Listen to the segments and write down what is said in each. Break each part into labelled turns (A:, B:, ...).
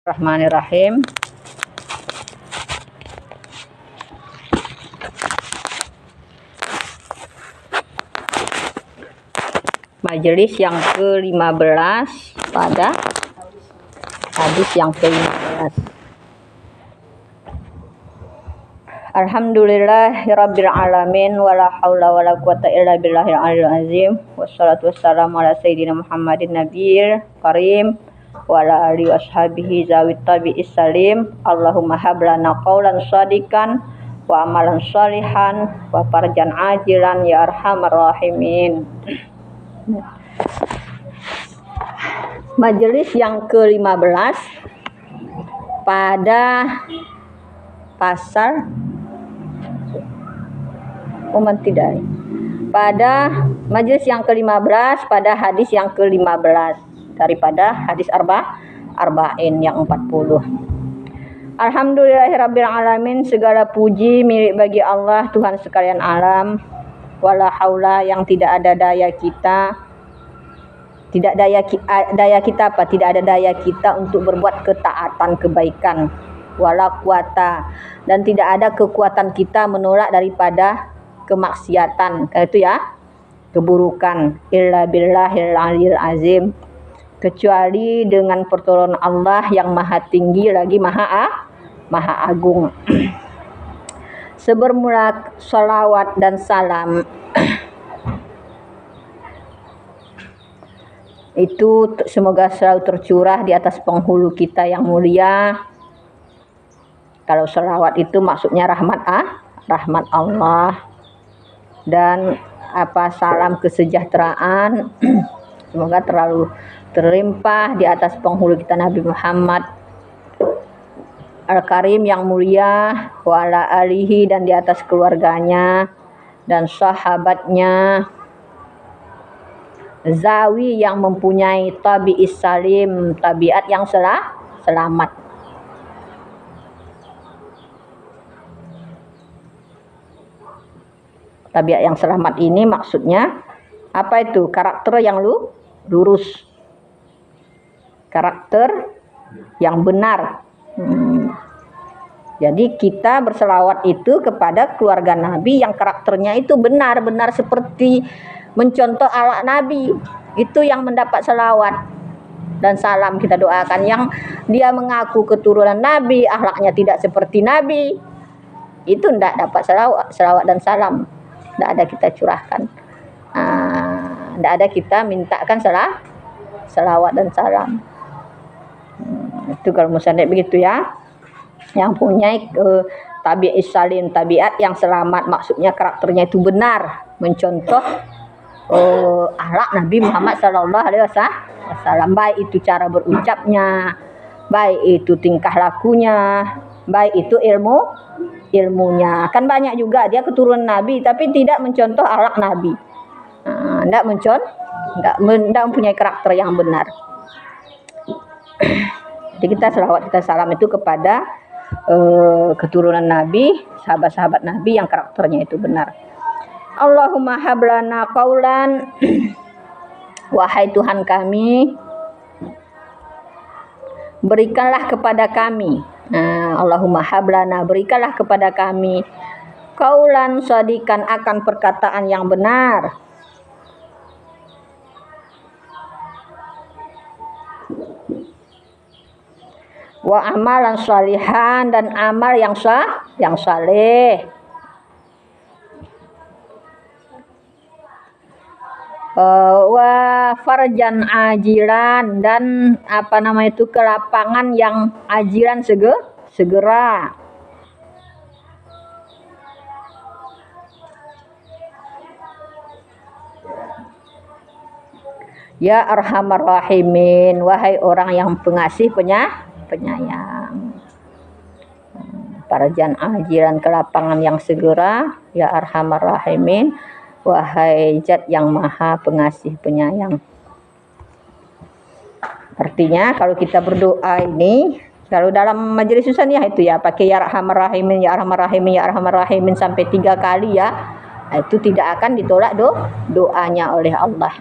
A: Bismillahirrahmanirrahim. Majelis yang ke-15 pada hadis yang ke-15. Alhamdulillahirabbil alamin wala haula wala quwata illa billahil aliyil azim. Wassalatu wassalamu ala sayyidina Muhammadin nabiyil karim wa ala alihi washabihi zawit tabi'is salim. Allahumma hablana qaulan shadiqan wa amalan shalihan wa farjan ajilan ya arhamar rahimin. Majelis yang ke-15 pada pasal pada majelis yang ke-15 pada hadis yang ke-15 daripada hadis arba'in yang 40. Alhamdulillahirabbil alamin, segala puji milik bagi Allah Tuhan sekalian alam. Wala haula, yang tidak ada daya kita, tidak ada daya kita untuk berbuat ketaatan kebaikan. Wala quwata, dan tidak ada kekuatan kita menolak daripada kemaksiatan, itu ya, keburukan, illa billahil aliyil azim, kecuali dengan pertolongan Allah yang maha tinggi lagi maha agung. Sebermula salawat dan salam itu semoga selalu tercurah di atas penghulu kita yang mulia. Kalau salawat itu maksudnya rahmat Allah, dan salam kesejahteraan semoga terlalu terlimpah di atas penghulu kita Nabi Muhammad Al-Karim yang mulia, wa ala alihi, dan di atas keluarganya dan sahabatnya, zawi yang mempunyai tabi'is salim, tabiat yang selamat. Tabiat yang selamat ini maksudnya apa itu? Karakter yang lurus, karakter yang benar. Jadi kita berselawat itu kepada keluarga Nabi yang karakternya itu benar-benar seperti mencontoh akhlak Nabi. Itu yang mendapat selawat dan salam kita doakan. Yang dia mengaku keturunan Nabi, akhlaknya tidak seperti Nabi, itu tidak dapat selawat dan salam. Tidak ada kita curahkan, tidak ada kita mintakan selawat dan salam. Itu kalau musannif begitu ya, yang punya tabi'is salim, tabiat yang selamat, maksudnya karakternya itu benar mencontoh akhlak Nabi Muhammad SAW, baik itu cara berucapnya, baik itu tingkah lakunya, baik itu ilmunya. Kan banyak juga dia keturunan Nabi tapi tidak mencontoh akhlak Nabi, tidak mempunyai karakter yang benar. Jadi kita selawat, kita salam itu kepada keturunan Nabi, sahabat-sahabat Nabi yang karakternya itu benar. Allahumma hablana qaulan, wahai Tuhan kami, berikanlah kepada kami, Allahumma hablana, berikanlah kepada kami, qaulan shadiqan, akan perkataan yang benar, wa amalan shalihan, dan amal yang saleh, wa farjan ajilan, dan kelapangan yang ajilan segera. Ya arhamar rahimin, wahai orang yang pengasih penyayang. Farjan ajilan, kelapangan yang segera. Ya arhamar rahimin, wahai zat yang maha pengasih penyayang. Artinya kalau kita berdoa ini, kalau dalam majelis susaniyah itu ya pakai ya arhamar rahimin, ya arhamar rahimin, ya arhamar rahimin sampai 3 kali ya, itu tidak akan ditolak doanya oleh Allah.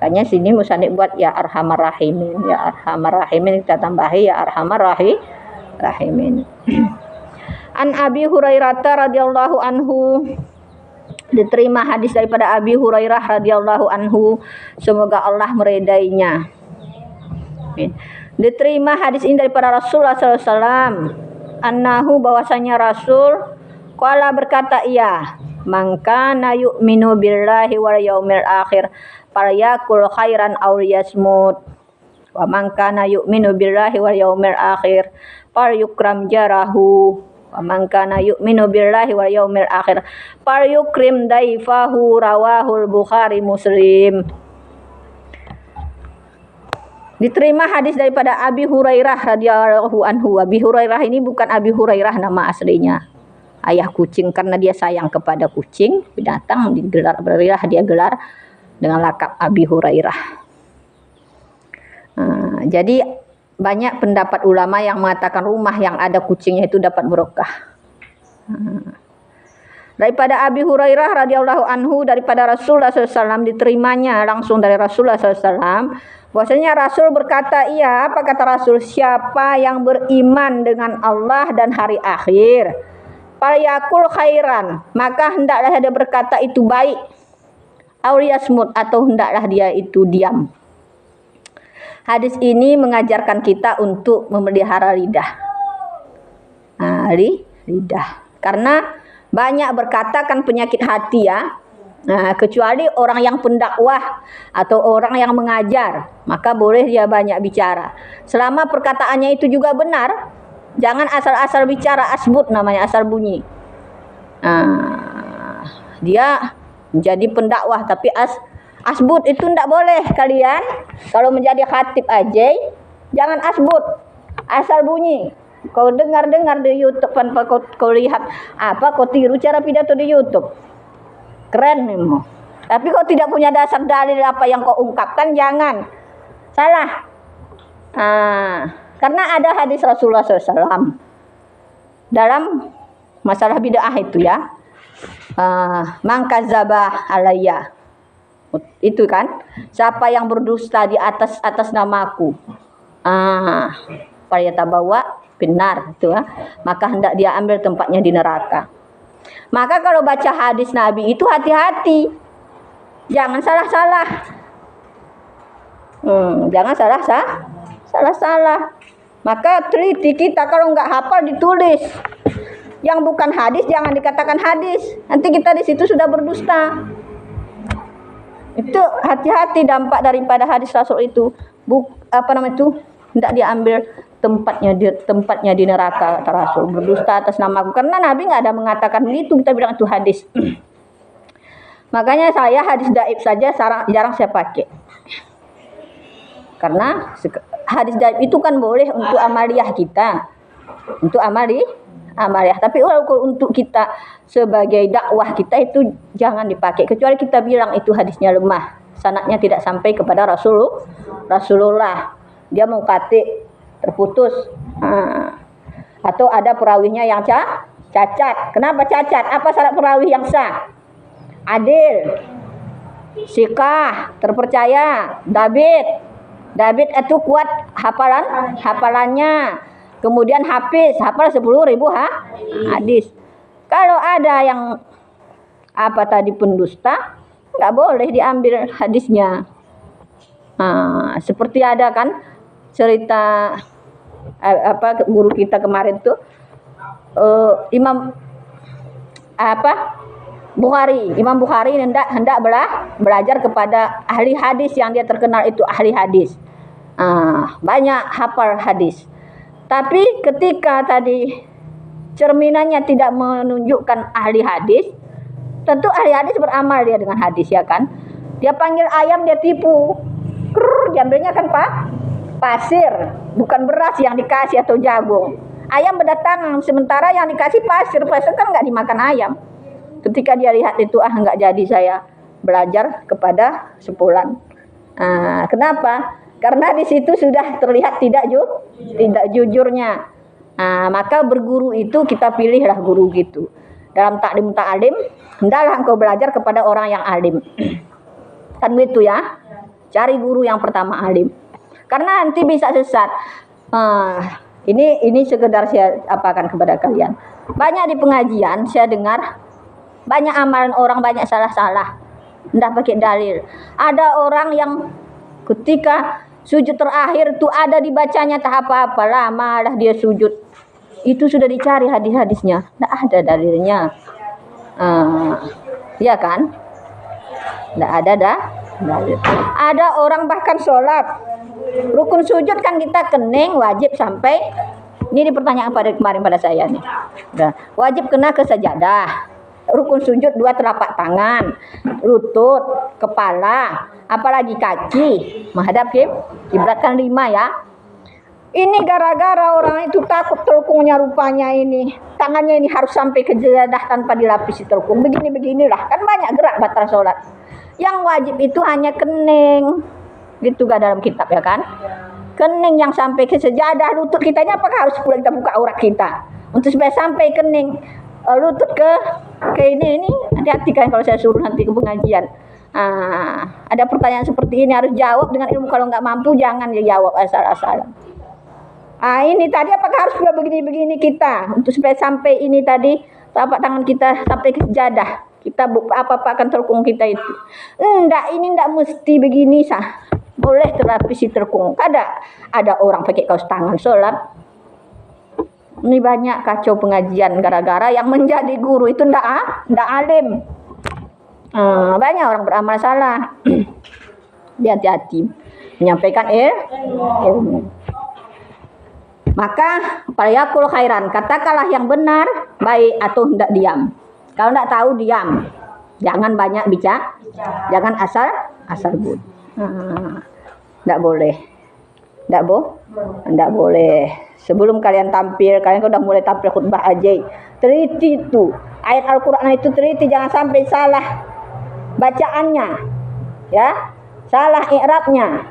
A: Makanya sini musannif buat ya arhamar rahimin, ya arhamar rahimin kita tambahi ya arhamar rahimin. An Abi Hurairah radhiyallahu anhu, diterima hadis daripada Abi Hurairah radhiyallahu anhu, semoga Allah meridainya. Diterima hadis ini daripada Rasulullah SAW, annahu bahwasanya Rasul qala berkata ia, maka na yu'minu billahi wal yaumil akhir falyakul khairan aw liyasmut, wa man kana yu'minu billahi wal yaumil akhir falyukram jarahu, wa man kana yu'minu billahi wal yaumil akhir falyukrim daifahu, rawahul Bukhari Muslim. Diterima hadis daripada Abi Hurairah radhiyallahu anhu. Abi Hurairah ini bukan Abi Hurairah nama aslinya, ayah kucing, karena dia sayang kepada kucing binatang, digelar berilah dia gelar dengan lakap Abi Hurairah. Jadi banyak pendapat ulama yang mengatakan rumah yang ada kucingnya itu dapat barokah. Daripada Abi Hurairah radhiyallahu anhu, daripada Rasulullah SAW, diterimanya langsung dari Rasulullah SAW, bahwasanya Rasul berkata, iya, apa kata Rasul, siapa yang beriman dengan Allah dan hari akhir, falyakul khairan, maka hendaklah dia berkata itu baik, aw liyasmut, atau hendaklah dia itu diam. Hadis ini mengajarkan kita untuk memelihara lidah. Lidah. Karena banyak berkata kan penyakit hati ya. Kecuali orang yang pendakwah atau orang yang mengajar, maka boleh dia banyak bicara. Selama perkataannya itu juga benar, jangan asal-asal bicara, asbut namanya, asal bunyi. Dia menjadi pendakwah tapi asbut itu tidak boleh kalian. Kalau menjadi khatib aja, jangan asbut, asal bunyi. Kau dengar-dengar di YouTube, tanpa kau lihat apa, kau tiru cara pidato di YouTube. Keren memang. Tapi kau tidak punya dasar dalil apa yang kau ungkapkan, jangan. Salah. Karena ada hadis Rasulullah SAW dalam masalah bid'ah itu ya. Man kadzaba alayya. Itu kan, siapa yang berdusta di atas namaku. Falyatabawa benar itu ya. Maka hendak dia ambil tempatnya di neraka. Maka kalau baca hadis Nabi itu hati-hati, jangan salah-salah. Jangan salah-salah. Maka teliti kita, kalau nggak hafal ditulis. Yang bukan hadis jangan dikatakan hadis. Nanti kita di situ sudah berdusta. Itu hati-hati dampak daripada hadis Rasul itu. Hendak diambil tempatnya di neraka, kata Rasul, berdusta atas namaku. Karena Nabi nggak ada mengatakan begitu, kita bilang itu hadis. Makanya saya hadis daib saja jarang saya pakai. Karena hadis daib itu kan boleh untuk amaliyah kita, untuk amaliyah. Tapi kalau untuk kita sebagai dakwah kita itu jangan dipakai, kecuali kita bilang itu hadisnya lemah, sanadnya tidak sampai kepada Rasulullah. Dia mau kate terputus, atau ada perawinya yang cacat. Kenapa cacat? Apa syarat perawi yang sah? Adil, sikah, terpercaya. David itu kuat hafalannya. Kemudian hafal 10.000 hadis. Kalau ada yang pendusta, nggak boleh diambil hadisnya. Seperti ada kan cerita guru kita kemarin tuh, Imam Bukhari hendak belajar kepada ahli hadis yang dia terkenal itu ahli hadis, banyak hafal hadis. Tapi ketika tadi cerminannya tidak menunjukkan ahli hadis, tentu ahli hadis beramal dia dengan hadis ya kan. Dia panggil ayam, dia tipu, diambilnya kan pasir, bukan beras yang dikasih atau jagung. Ayam berdatangan, sementara yang dikasih pasir kan nggak dimakan ayam. Ketika dia lihat itu, nggak jadi saya belajar kepada sepulan. Kenapa? Karena di situ sudah terlihat tidak jujurnya. Maka berguru itu kita pilihlah guru gitu. Dalam taklim ta'alim, hendaklah engkau belajar kepada orang yang alim. Kan gitu ya. Cari guru yang pertama alim. Karena nanti bisa sesat. Ini sekedar saya apakan kepada kalian. Banyak di pengajian saya dengar banyak amalan orang banyak salah-salah. Ndak pakai dalil. Ada orang yang ketika sujud terakhir itu ada dibacanya tak apa-apa, lama lah dia sujud. Itu sudah dicari hadis-hadisnya. Ndak ada dalilnya. Ya kan? Ndak ada dalil. Ada orang bahkan sholat rukun sujud kan kita kening wajib sampai ini pertanyaan kemarin pada saya nih. Wajib kena ke sajadah. Rukun sujud 2 telapak tangan, lutut, kepala, apalagi kaki menghadap kiblat kan 5 ya. Ini gara-gara orang itu takut telkungnya rupanya ini. Tangannya ini harus sampai ke sajadah tanpa dilapisi telkung. Beginilah. Kan banyak gerak batal sholat. Yang wajib itu hanya kening. Gitu gak dalam kitab ya kan? Kening yang sampai ke sejadah, lutut kitanya apakah harus pula kita buka aurat kita untuk supaya sampai kening lutut ke ini hati-hati kan kalau saya suruh nanti ke pengajian. Ada pertanyaan seperti ini harus jawab dengan ilmu, kalau nggak mampu jangan ya jawab asal-asalan. Ini tadi apakah harus pula begini kita untuk supaya sampai ini tadi telapak tangan kita sampai ke sejadah, kita apa-apa akan telkung kita itu. Ini enggak mesti begini sah. Boleh terlapisi telkung. Ada orang pakai kaos tangan sholat. Ini banyak kacau pengajian gara-gara yang menjadi guru itu ndak alim. Banyak orang beramal salah. Hati-hati menyampaikan ilmu. Maka falyaqul khairan, katakanlah yang benar, baik atau hendak diam. Kalau ndak tahu diam. Jangan banyak bicara. Jangan asal but. Nggak boleh. Sebelum kalian tampil, kalian udah mulai tampil khutbah aja. Teliti itu ayat Al-Quran itu, teliti jangan sampai salah bacaannya, ya, salah i'rabnya.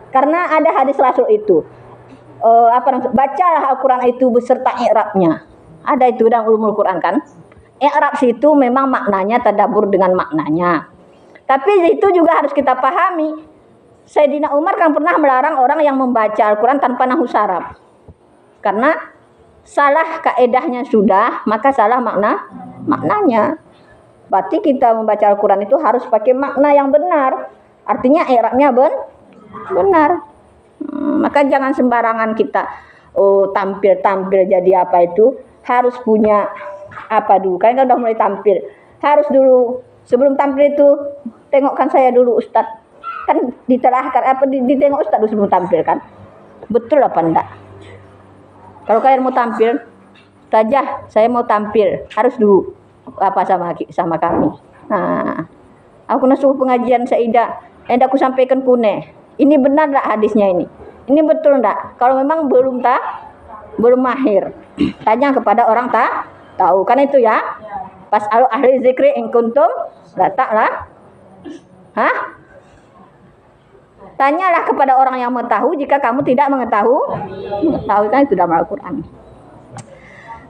A: Karena ada hadis Rasul itu, bacalah Al-Quran itu beserta i'rabnya. Ada itu dalam ulumul Quran kan. I'rab itu memang maknanya tadabbur dengan maknanya. Tapi itu juga harus kita pahami. Sayyidina Umar kan pernah melarang orang yang membaca Al-Quran tanpa nahwu saraf. Karena salah kaedahnya sudah, maka salah maknanya. Berarti kita membaca Al-Quran itu harus pakai makna yang benar. Artinya i'rabnya benar. Maka jangan sembarangan kita tampil jadi apa itu, harus punya apa dulu. Kalian kan udah mulai tampil. Harus dulu sebelum tampil itu tengokkan saya dulu Ustadz. Kan ditelahkan ditengok Ustaz sebelum tampil kan, betul apa enggak? Kalau kalian mau tampil, Ustazah saya mau tampil, harus dulu apa sama kami. Aku nasuh pengajian Saidah, aku sampaikan pune. Ini benar enggak hadisnya ini? Ini betul enggak? Kalau memang belum mahir, tanya kepada orang tahu kan itu ya. Pas ahli zikri in kuntum la ta'la. Tanyalah kepada orang yang mengetahui jika kamu tidak mengetahui kan itu dalam Al-Quran.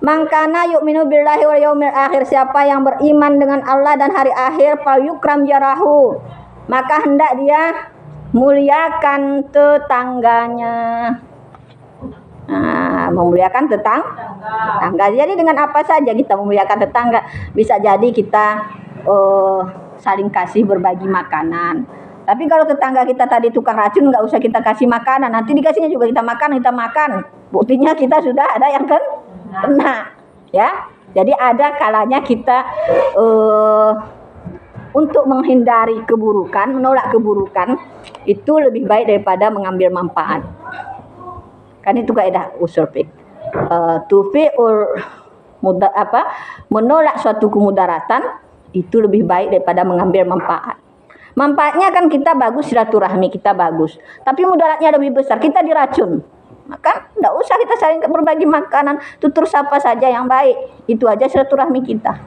A: Mangkana yu'minu billahi wal yaumil akhir, siapa yang beriman dengan Allah dan hari akhir, fal yukram jarahu, maka hendak dia muliakan tetangganya. Memuliakan tetangga. Jadi dengan apa saja kita memuliakan tetangga. Bisa jadi kita saling kasih berbagi makanan. Tapi kalau tetangga kita tadi tukang racun, nggak usah kita kasih makanan. Nanti dikasihnya juga kita makan. Buktinya kita sudah ada yang kena, ya. Jadi ada kalanya kita untuk menghindari keburukan, menolak keburukan itu lebih baik daripada mengambil manfaat. Kan itu kaidah usul fiqh. Menolak suatu kemudaratan itu lebih baik daripada mengambil manfaat. Manfaatnya kan kita bagus, silaturahmi kita bagus, tapi mudaratnya lebih besar, kita diracun. Maka tidak usah kita saling berbagi makanan, tutur sapa saja yang baik, itu aja silaturahmi kita.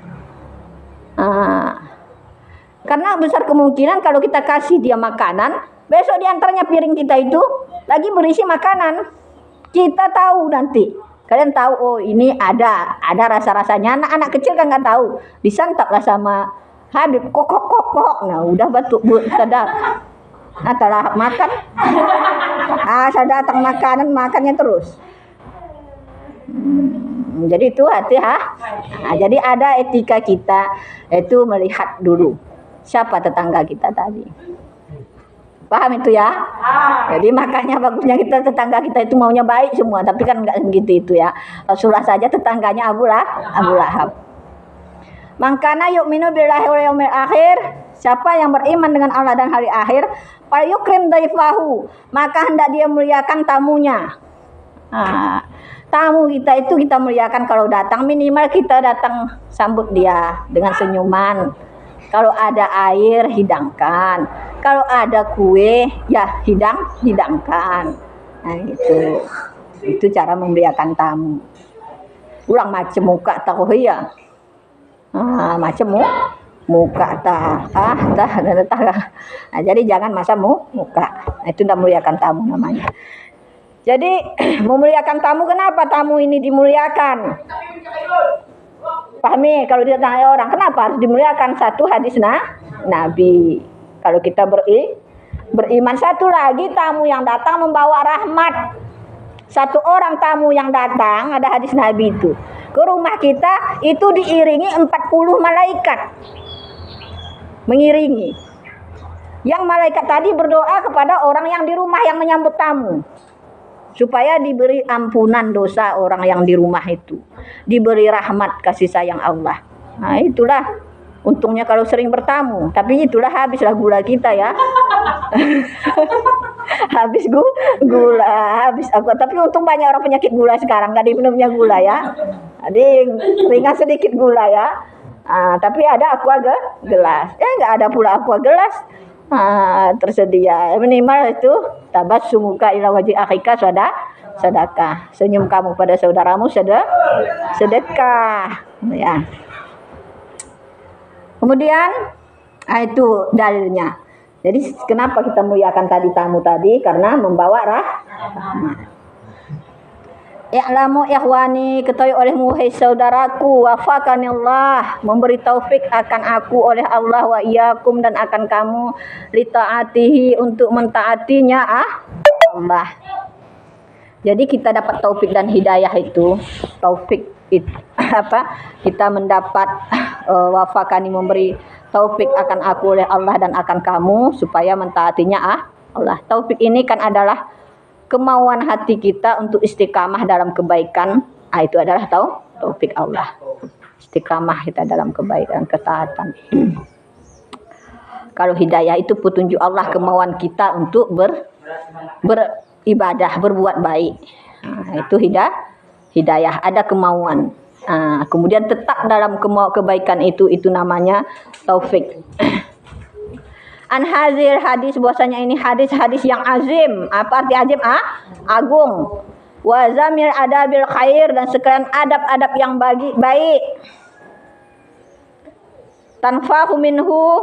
A: Karena besar kemungkinan kalau kita kasih dia makanan, besok diantaranya piring kita itu lagi berisi makanan. Kita tahu nanti, kalian tahu, oh ini ada rasa-rasanya. Anak-anak kecil kan nggak tahu, disantaplah sama Habib, kok. Nah udah batuk sadar. Telah makan. Saya datang makanan makannya terus. Jadi itu jadi ada etika kita itu melihat dulu siapa tetangga kita tadi. Paham itu ya? Jadi makanya bagusnya kita tetangga kita itu maunya baik semua, tapi kan enggak begitu itu ya. Rasulullah saja tetangganya Abu Lahab. Mangkana yu'minu billahi wal yaumil akhir, siapa yang beriman dengan Allah dan hari akhir, fal yukrim daifahu, maka hendak dia muliakan tamunya. Tamu kita itu kita muliakan, kalau datang minimal kita datang sambut dia dengan senyuman. Kalau ada air hidangkan, kalau ada kue ya hidangkan. Nah itu cara memuliakan tamu. Ulang macam muka tahu ya. Macam muka jadi jangan masa muka. Itu udah muliakan tamu namanya. Jadi memuliakan tamu, kenapa tamu ini dimuliakan? Pahami kalau didatangi orang, kenapa harus dimuliakan? Satu hadis Nabi. Kalau kita beriman, satu lagi tamu yang datang membawa rahmat. Satu orang tamu yang datang, ada hadis Nabi itu, ke rumah kita itu diiringi 40 malaikat mengiringi. Yang malaikat tadi berdoa kepada orang yang di rumah yang menyambut tamu, supaya diberi ampunan dosa orang yang di rumah itu, diberi rahmat kasih sayang Allah. Nah itulah untungnya kalau sering bertamu. Tapi itulah habislah gula kita ya. Habis gula, habis aku. Tapi untung banyak orang penyakit gula sekarang, nggak diminumnya gula ya. Jadi ringan sedikit gula ya. Tapi ada aqua gelas. Nggak ada pula aqua gelas. Tersedia. Minimal itu tabassumuka ila wajhi akhika sedekah. Senyum kamu pada saudaramu sedekah. Ya. Kemudian itu dalilnya. Jadi kenapa kita muliakan tadi tamu tadi? Karena membawa rahmat. I'lamu ikhwani, ketahui olehmu hai saudaraku, wafaqanillah, memberi taufik akan aku oleh Allah, wa iyyakum, dan akan kamu, li taatihi, untuk mentaatinya Allah. Jadi kita dapat taufik dan hidayah itu, taufik itu kita mendapat wafaqani, memberi taufik akan aku oleh Allah dan akan kamu supaya mentaatinya Allah. Taufik ini kan adalah kemauan hati kita untuk istiqamah dalam kebaikan. Itu adalah taufik Allah. Istiqamah kita dalam kebaikan, ketaatan. Kalau hidayah itu petunjuk Allah, kemauan kita untuk beribadah, berbuat baik. Itu hidayah, ada kemauan. Kemudian tetap dalam kebaikan itu namanya taufik. An hazir hadis, bahwasanya ini hadis yang azim. Apa arti azim? Agung. Wa zamil adabil khair, dan sekalian adab-adab yang baik. Tanfahu minhu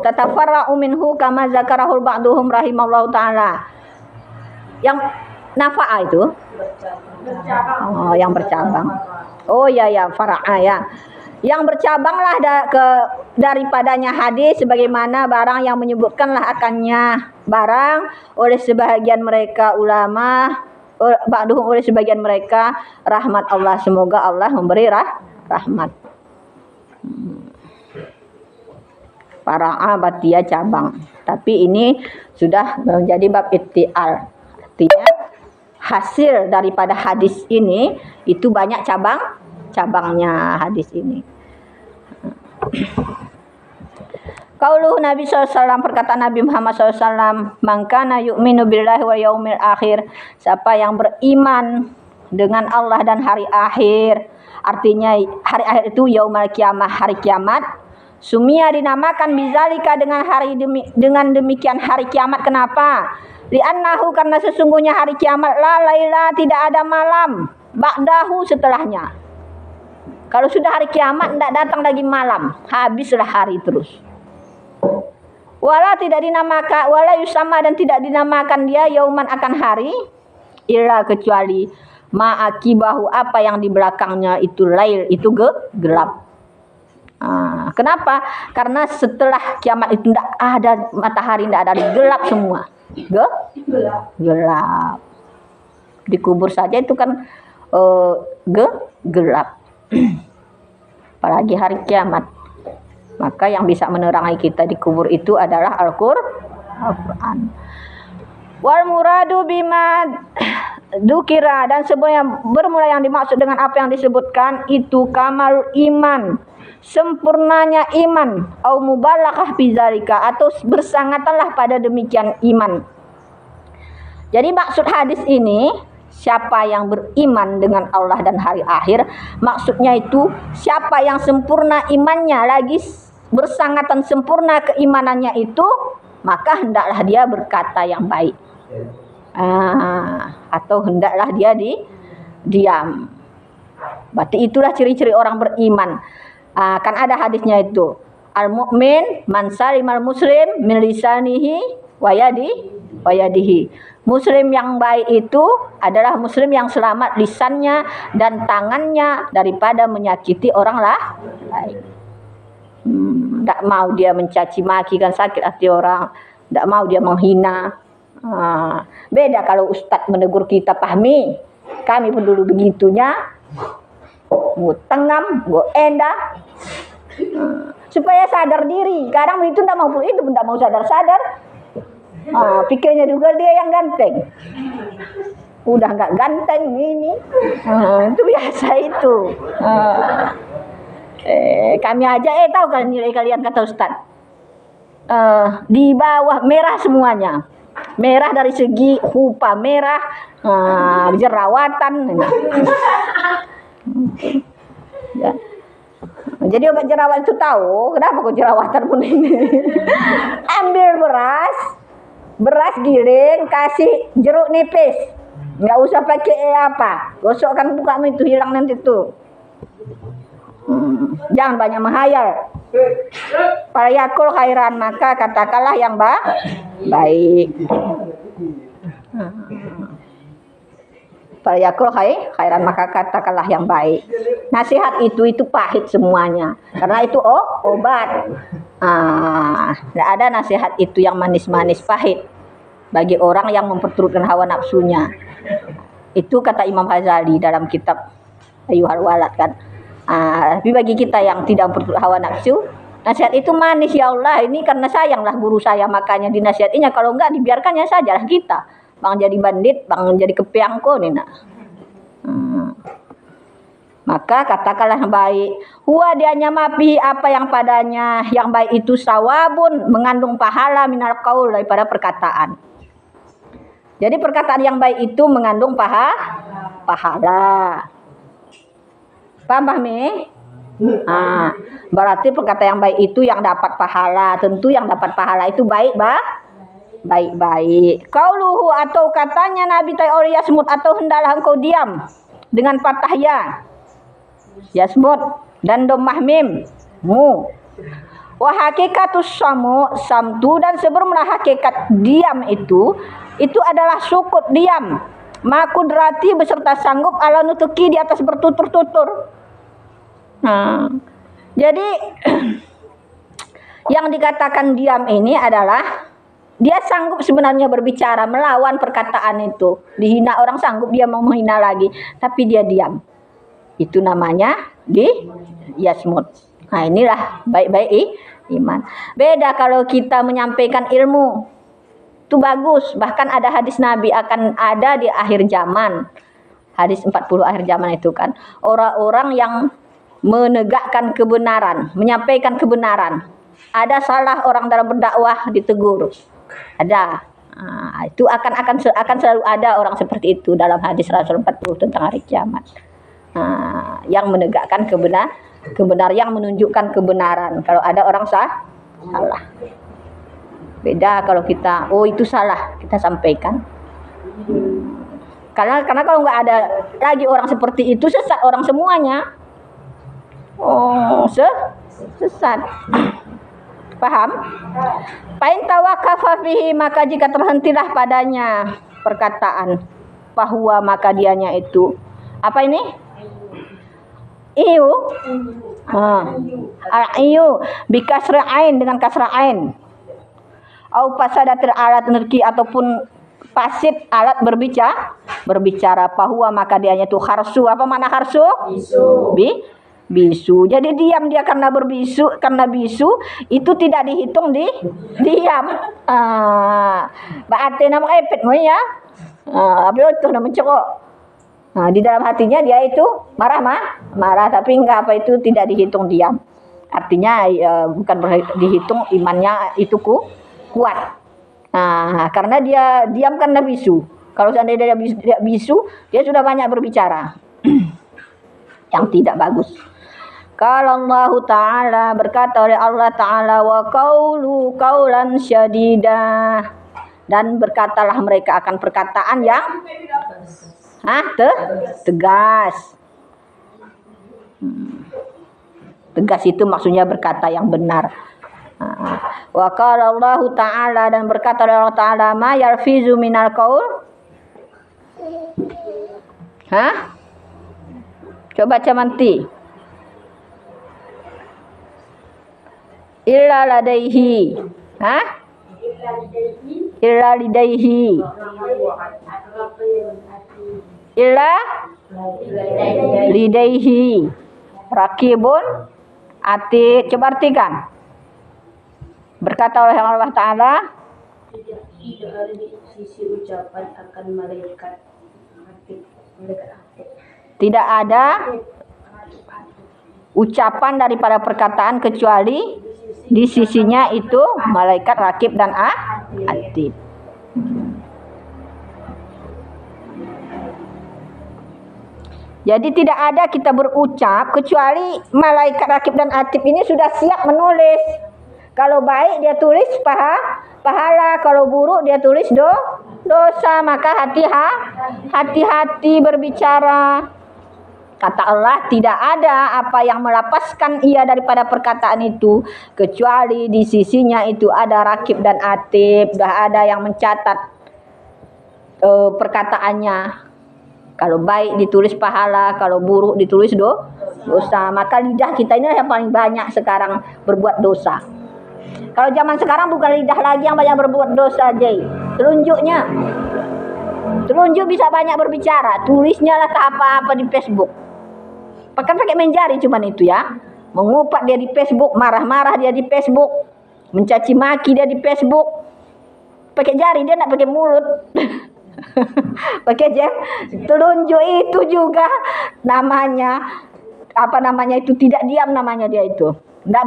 A: tatafarra'u minhu kama zakarahul ba'duhum rahimallahu ta'ala. Yang nafa'a itu yang bercabang. Fara'a ya. Yang bercabanglah daripadanya hadis, sebagaimana barang yang menyebutkanlah akannya barang oleh sebahagian mereka ulama, ba'duhum oleh sebagian mereka, rahmat Allah, semoga Allah memberi rahmat. Fara'a batia cabang. Tapi ini sudah menjadi bab ittial. Artinya hasil daripada hadis ini itu banyak cabangnya hadis ini. Qauluhu Nabi SAW, perkataan Nabi Muhammad SAW, man kana yu'minu billahi wal yaumil akhir, siapa yang beriman dengan Allah dan hari akhir. Artinya hari akhir itu yaumul kiamah, hari kiamat. Sumia dinamakan bizalika, dengan demikian hari kiamat. Kenapa? Li'annahu, karena sesungguhnya hari kiamat la laila, tidak ada malam, ba'dahu, setelahnya. Kalau sudah hari kiamat tidak datang lagi malam, habislah hari terus. Wala tidak dinamakan, wala yusama, dan tidak dinamakan dia yauman akan hari, illa kecuali ma'akibahu, apa yang di belakangnya itu lail, itu gelap. Kenapa? Karena setelah kiamat itu tidak ada matahari, tidak ada, gelap semua. Gelap. Dikubur saja itu kan gelap. Apalagi hari kiamat. Maka yang bisa menerangi kita di kubur itu adalah Al-Qur'an. Wal muradu bima dukira, dan sebenarnya bermula yang dimaksud dengan apa yang disebutkan itu kamal iman, sempurnanya iman, au mubalaghah bizalika, atau bersangatanlah pada demikian iman. Jadi maksud hadis ini, siapa yang beriman dengan Allah dan hari akhir, maksudnya itu siapa yang sempurna imannya, lagi bersangatan sempurna keimanannya itu, maka hendaklah dia berkata yang baik. Atau hendaklah dia diam. Berarti itulah ciri-ciri orang beriman. Kan ada hadisnya itu, al-mu'min man salimal muslim min lisanihi wa yadihi. Muslim yang baik itu adalah muslim yang selamat lisannya dan tangannya daripada menyakiti orang lain. Tidak mau dia mencaci maki, kan sakit hati orang. Tidak mau dia menghina. Beda kalau ustadz menegur kita, pahmi. Kami pun dulu begitunya. Tengam, endah. Supaya sadar diri. Kadang itu tidak mau itu, tidak mau sadar. Pikirnya juga dia yang ganteng. Udah nggak ganteng ini. Itu biasa itu. Kami aja tahu kan nilai kalian, kata Ustaz. Di bawah merah semuanya. Merah dari segi rupa merah, jerawatan. Ya. Jadi obat jerawat itu tahu kenapa kok jerawatan pun ini. Ambil beras giling, kasih jeruk nipis. Nggak usah pakai apa. Gosokkan mukamu itu, hilang nanti tuh. Jangan banyak menghayal. Falyakul khairan, maka katakanlah yang baik. Falyakul khairan, maka katakanlah yang baik. Nasihat itu pahit semuanya. Karena itu obat. Tidak ada nasihat itu yang manis-manis, pahit bagi orang yang memperturutkan hawa nafsunya. Itu kata Imam Ghazali dalam kitab Ayyuhal Walad kan. Tapi bagi kita yang tidak memperturutkan hawa nafsu, nasihat itu manis. Ya Allah, ini karena sayanglah guru saya, makanya dinasihatinya. Kalau enggak, dibiarkannya sajalah kita. Bang jadi bandit, bang jadi kepiangko nih nak. Maka katakanlah yang baik. Huwa dianya mapi, apa yang padanya yang baik itu sawabun, mengandung pahala minal qaul, daripada perkataan. Jadi perkataan yang baik itu mengandung pahala. Paham Mi? Berarti perkataan yang baik itu yang dapat pahala. Tentu yang dapat pahala itu baik baik. Qauluhu, atau katanya Nabi Ta'ala yasmut, atau hendaklah engkau diam, dengan fathah ya. Yasmut dan dhammah mim mu. Wa hakikatus samtu, dan sebelumlah hakikat diam itu adalah sukut diam. Makudrati beserta sanggup ala nutuki, di atas bertutur-tutur. Jadi yang dikatakan diam ini adalah dia sanggup sebenarnya berbicara melawan perkataan itu. Dihina orang sanggup dia mau menghina lagi, tapi dia diam. Itu namanya yasmut. Nah, inilah baik-baik iman. Beda kalau kita menyampaikan ilmu. Itu bagus. Bahkan ada hadis Nabi akan ada di akhir zaman. Hadis 40 akhir zaman itu kan. Orang-orang yang menegakkan kebenaran, menyampaikan kebenaran. Ada salah orang dalam berdakwah, ditegur. Ada. Itu akan selalu ada orang seperti itu dalam hadis Rasul 40 tentang hari kiamat. Yang menegakkan kebenaran, yang menunjukkan kebenaran. Kalau ada orang salah. Beda kalau kita, itu salah, kita sampaikan. Karena kalau nggak ada lagi orang seperti itu, sesat orang semuanya. Sesat. Paham? Pain tawaqafa fihi, maka jika terhentilah padanya perkataan, bahwa maka dianya itu apa ini? Al-ayu bikasra ain dengan kasra ain. Au fasadatil alat nerki ataupun fasid alat berbicara bahwa maka dianya itu harsu. Apa makna harsu? Bisu. Jadi diam dia karena bisu itu tidak dihitung diam. Berarti nama epet mo ya. Apa itu nama cekok. Di dalam hatinya dia itu marah tapi enggak apa itu tidak dihitung diam. Artinya bukan dihitung imannya itu kuat. Karena dia diam karena bisu. Kalau seandainya dia bisu, dia sudah banyak berbicara. Yang tidak bagus. Kalau Allah Ta'ala berkata oleh Allah Ta'ala wa qaulu qaulan syadida, dan berkatalah mereka akan perkataan yang tegas. Tegas itu maksudnya berkata yang benar. Wa qala Allah Ta'ala, dan berkata oleh Allah Ta'ala ma yarfizu minal qaul. Coba camanti. Illa ladaihi. Illa lidaihi. Illa lidaihi. Rakibun ati. Coba artikan. Berkata oleh Allah Ta'ala,
B: tidak ada di sisi ucapan akan malaikat hati.
A: Tidak ada ucapan daripada perkataan kecuali di sisinya itu malaikat rakib dan atid. Jadi tidak ada kita berucap kecuali malaikat rakib dan atid ini sudah siap menulis. Kalau baik dia tulis pahala, kalau buruk dia tulis dosa. Maka hati-hati berbicara. Kata Allah, tidak ada apa yang melepaskan ia daripada perkataan itu kecuali di sisinya itu ada rakib dan atid, dah ada yang mencatat perkataannya. Kalau baik ditulis pahala, kalau buruk ditulis dosa. Maka lidah kita ini yang paling banyak sekarang berbuat dosa. Kalau zaman sekarang bukan lidah lagi yang banyak berbuat dosa, telunjuk bisa banyak berbicara, tulisnya lah apa-apa di Facebook. Bahkan pakai main jari cuman itu ya. Mengupak dia di Facebook, marah-marah dia di Facebook, mencaci maki dia di Facebook. Pakai jari, dia enggak pakai mulut. Pakai jari. Telunjuk itu juga namanya itu tidak diam namanya dia itu. Enggak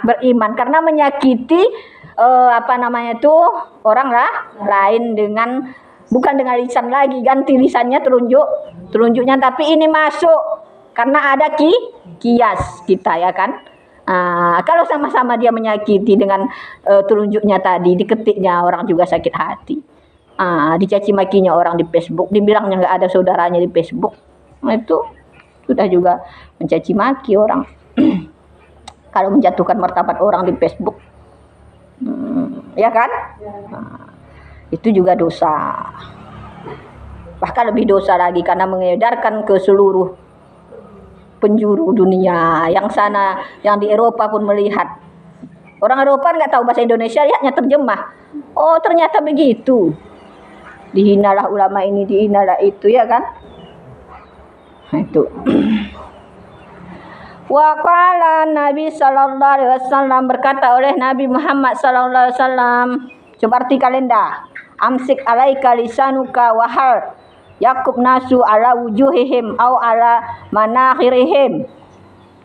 A: beriman karena menyakiti orang lain dengan bukan dengan lisan lagi, ganti lisannya telunjuknya, tapi ini masuk karena ada kias kita ya kan. Kalau sama-sama dia menyakiti dengan telunjuknya tadi, diketiknya orang juga sakit hati. Dicaci makinya orang di Facebook, dibilangnya nggak ada saudaranya di Facebook, itu sudah juga mencaci maki orang. Kalau menjatuhkan martabat orang di Facebook, ya kan? Itu juga dosa. Bahkan lebih dosa lagi karena mengedarkan ke seluruh penjuru dunia. Yang sana, yang di Eropa pun melihat. Orang Eropa nggak tahu bahasa Indonesia, lihatnya terjemah. Oh ternyata begitu. Dihinalah ulama ini, dihinalah itu, ya kan? Itu. Wa qala Nabi sallallahu alaihi wasallam, berkata oleh Nabi Muhammad sallallahu alaihi wasallam. Coba artikan Lenda. Amsik alaika lisanuka wahal yakub nasu ala wujuhihim au ala manakhirihim.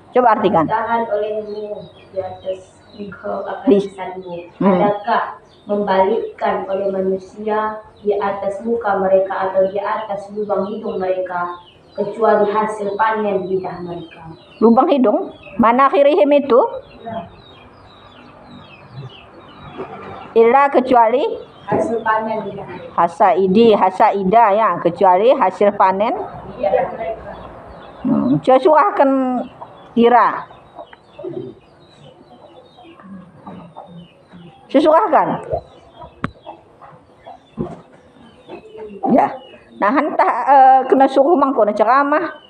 A: Coba artikan.
B: Tahan olehmu di atas engkau akan lisanmu. Adakah membalikkan oleh manusia di atas muka mereka atau di atas lubang hidung mereka kecuali hasil panen lidah mereka.
A: Lubang hidung? Manakhirihim itu? Illa kecuali
B: hasil panen lidah mereka.
A: Hasaida ya, kecuali hasil panen
B: Lidah mereka.
A: Sesuahkan kira. Sesuahkan. Ya. Nah hantah kena suruh mangko na ceramah.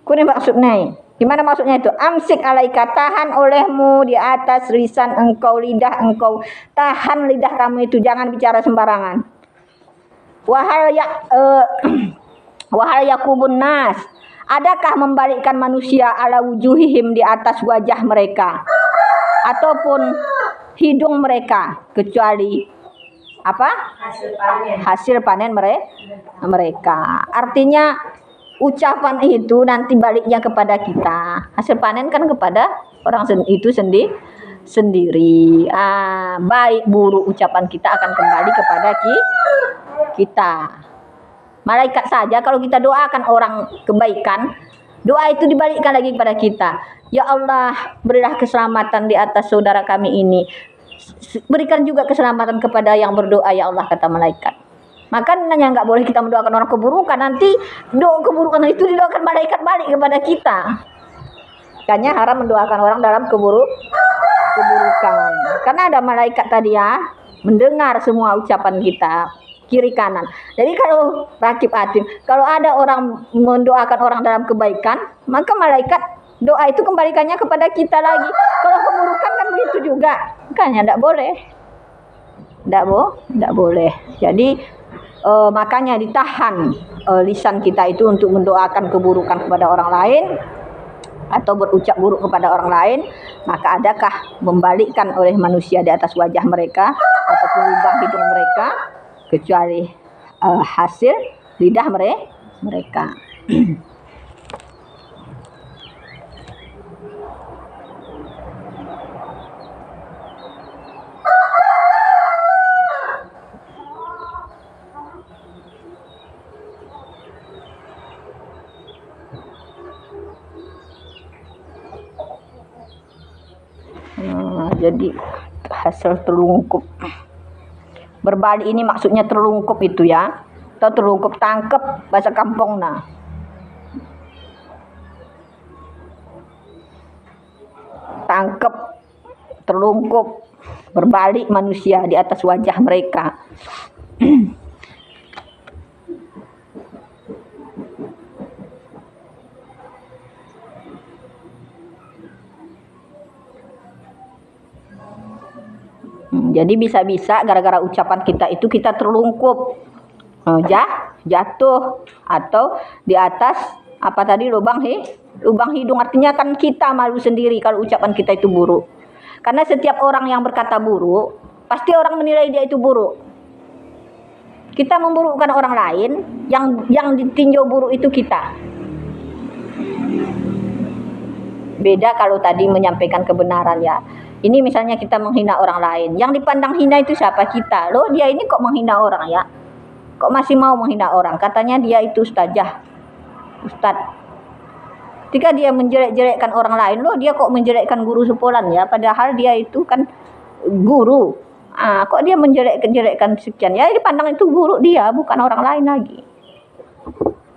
A: Kuni maksudnya, gimana maksudnya itu? Amsik alaika, tahan olehmu di atas lisan engkau, lidah engkau, tahan lidah kamu itu, jangan bicara sembarangan. Wahal yakubun nas, adakah membalikkan manusia ala wujuhihim di atas wajah mereka ataupun hidung mereka, kecuali apa? Hasil panen mereka. Artinya ucapan itu nanti baliknya kepada kita. Hasil panen kan kepada orang itu sendiri. Baik buruk ucapan kita akan kembali kepada kita. Malaikat saja kalau kita doakan orang kebaikan, doa itu dibalikkan lagi kepada kita. Ya Allah, berilah keselamatan di atas saudara kami ini. Berikan juga keselamatan kepada yang berdoa, ya Allah, kata malaikat. Makanya nggak boleh kita mendoakan orang keburukan, nanti doa keburukan itu didoakan malaikat balik kepada kita. Makanya haram mendoakan orang dalam keburukan. Karena ada malaikat tadi ya, mendengar semua ucapan kita, kiri kanan. Jadi kalau rakib atim, kalau ada orang mendoakan orang dalam kebaikan, maka malaikat doa itu kembalikannya kepada kita lagi. Kalau keburukan kan begitu juga. Makanya tidak boleh. Tidak boleh. Jadi makanya ditahan lisan kita itu untuk mendoakan keburukan kepada orang lain atau berucap buruk kepada orang lain. Maka adakah membalikkan oleh manusia di atas wajah mereka ataupun lubang hidung mereka, kecuali hasil lidah mereka. Jadi hasil terlungkup. Berbalik ini maksudnya terlungkup itu ya, atau terlungkup tangkep bahasa kampung nah. Tangkep, terlungkup, berbalik manusia di atas wajah mereka. Jadi bisa-bisa gara-gara ucapan kita itu kita terlungkup, jatuh atau di atas apa tadi lubang hidung. Artinya kan kita malu sendiri kalau ucapan kita itu buruk. Karena setiap orang yang berkata buruk, pasti orang menilai dia itu buruk. Kita memburukkan orang lain, yang ditinjau buruk itu kita. Beda kalau tadi menyampaikan kebenaran ya. Ini misalnya kita menghina orang lain, yang dipandang hina itu siapa? Kita. Loh, dia ini kok menghina orang ya? Kok masih mau menghina orang? Katanya dia itu ustadz. Ketika dia menjelek-jelekkan orang lain, loh dia kok menjelekkan guru sepolan ya? Padahal dia itu kan guru. Kok dia menjelek-jelekkan sekian? Ya dipandang itu guru dia, bukan orang lain lagi.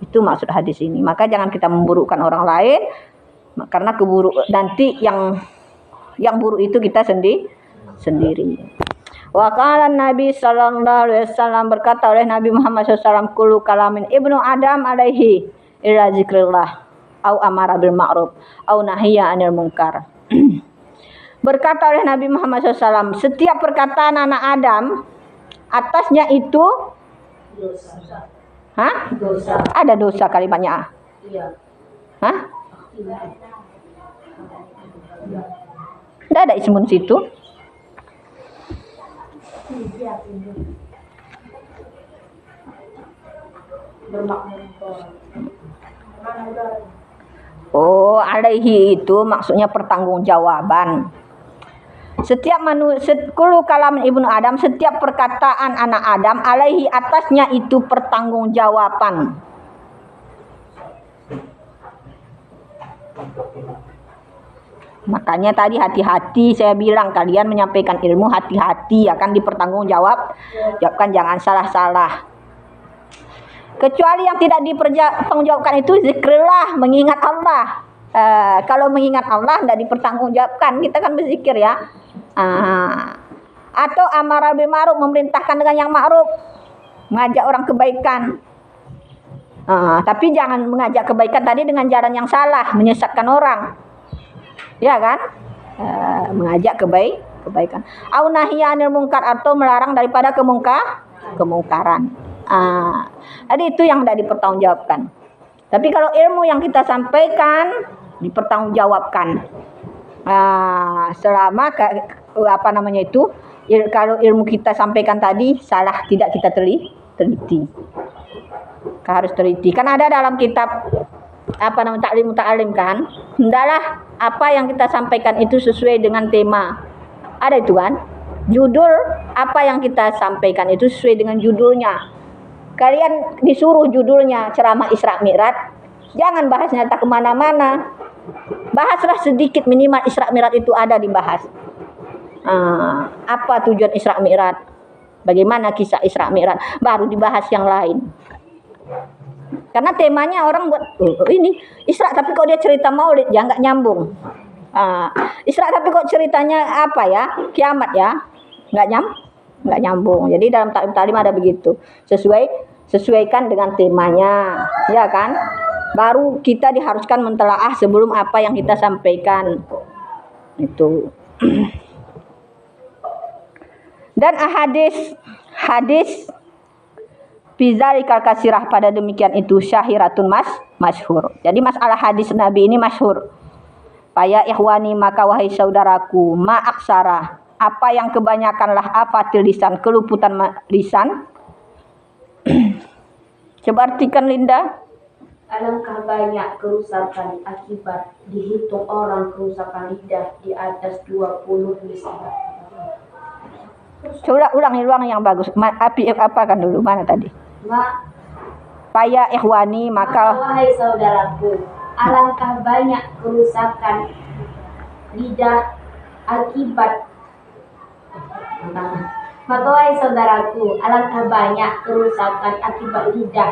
A: Itu maksud hadis ini. Maka jangan kita memburukkan orang lain, karena keburuk nanti yang buruk itu kita sendiri. Wa qala Nabi sallallahu alaihi wasallam, berkata oleh Nabi Muhammad SAW, kullu kalamin ibnu Adam alaihi illa zikrillah au amara bil ma'ruf au nahiya 'anil munkar. Berkata oleh Nabi Muhammad SAW, setiap perkataan anak Adam atasnya itu
B: Dosa.
A: Dosa. Ada dosa kalimatnya.
B: Iya.
A: Tidak ada ismun situ. Oh, alaihi itu maksudnya pertanggungjawaban. Setiap kullu kalam ibnu Adam, setiap perkataan anak Adam, alaihi atasnya itu pertanggungjawaban. Makanya tadi hati-hati saya bilang, kalian menyampaikan ilmu hati-hati, akan dipertanggungjawabkan, jangan salah-salah. Kecuali yang tidak dipertanggungjawabkan itu zikrillah, mengingat Allah. Kalau mengingat Allah tidak dipertanggungjawabkan, kita kan berzikir ya. Atau amara bil ma'ruf, memerintahkan dengan yang ma'ruf, mengajak orang kebaikan. Tapi jangan mengajak kebaikan tadi dengan jalan yang salah, menyesatkan orang. Ya kan? Mengajak kebaikan. Au nahyanil mungkar, atau melarang daripada kemungkaran. Jadi itu yang tidak dipertanggungjawabkan. Tapi kalau ilmu yang kita sampaikan dipertanggungjawabkan. Selama kalau ilmu kita sampaikan tadi salah, tidak kita teliti. Harus teliti. Kan ada dalam kitab taklim muta'alim kan. Hendaklah apa yang kita sampaikan itu sesuai dengan tema. Ada itu kan. Judul apa yang kita sampaikan itu sesuai dengan judulnya. Kalian disuruh judulnya ceramah Isra Mi'raj, jangan bahasnya tak kemana-mana. Bahaslah sedikit, minimal Isra Mi'raj itu ada dibahas. Apa tujuan Isra Mi'raj? Bagaimana kisah Isra Mi'raj? Baru dibahas yang lain. Karena temanya orang buat ini Isra, tapi kok dia cerita Maulid ya, nggak nyambung. Isra tapi kok ceritanya apa ya? Kiamat ya, nggak nyambung. Jadi dalam taklim ada begitu. Sesuaikan dengan temanya, ya kan? Baru kita diharuskan mentelaah sebelum apa yang kita sampaikan. Itu. Dan hadis Bizalikal kasirah, pada demikian itu syahiratun masyhur. Jadi masalah hadis Nabi ini masyhur. Faya ikhwani, maka wahai saudaraku, ma aksara, apa yang kebanyakanlah apa lisan, keluputan lisan. Coba artikan Linda.
B: Alangkah banyak kerusakan akibat dihitung orang kerusakan lidah di atas 20 lisan.
A: Coba ulang yang bagus. Apa kan dulu, mana tadi? Faya ikhwani, maka
B: wahai saudaraku, alangkah banyak kerusakan lidah akibat Maka wahai saudaraku, alangkah banyak kerusakan akibat lidah.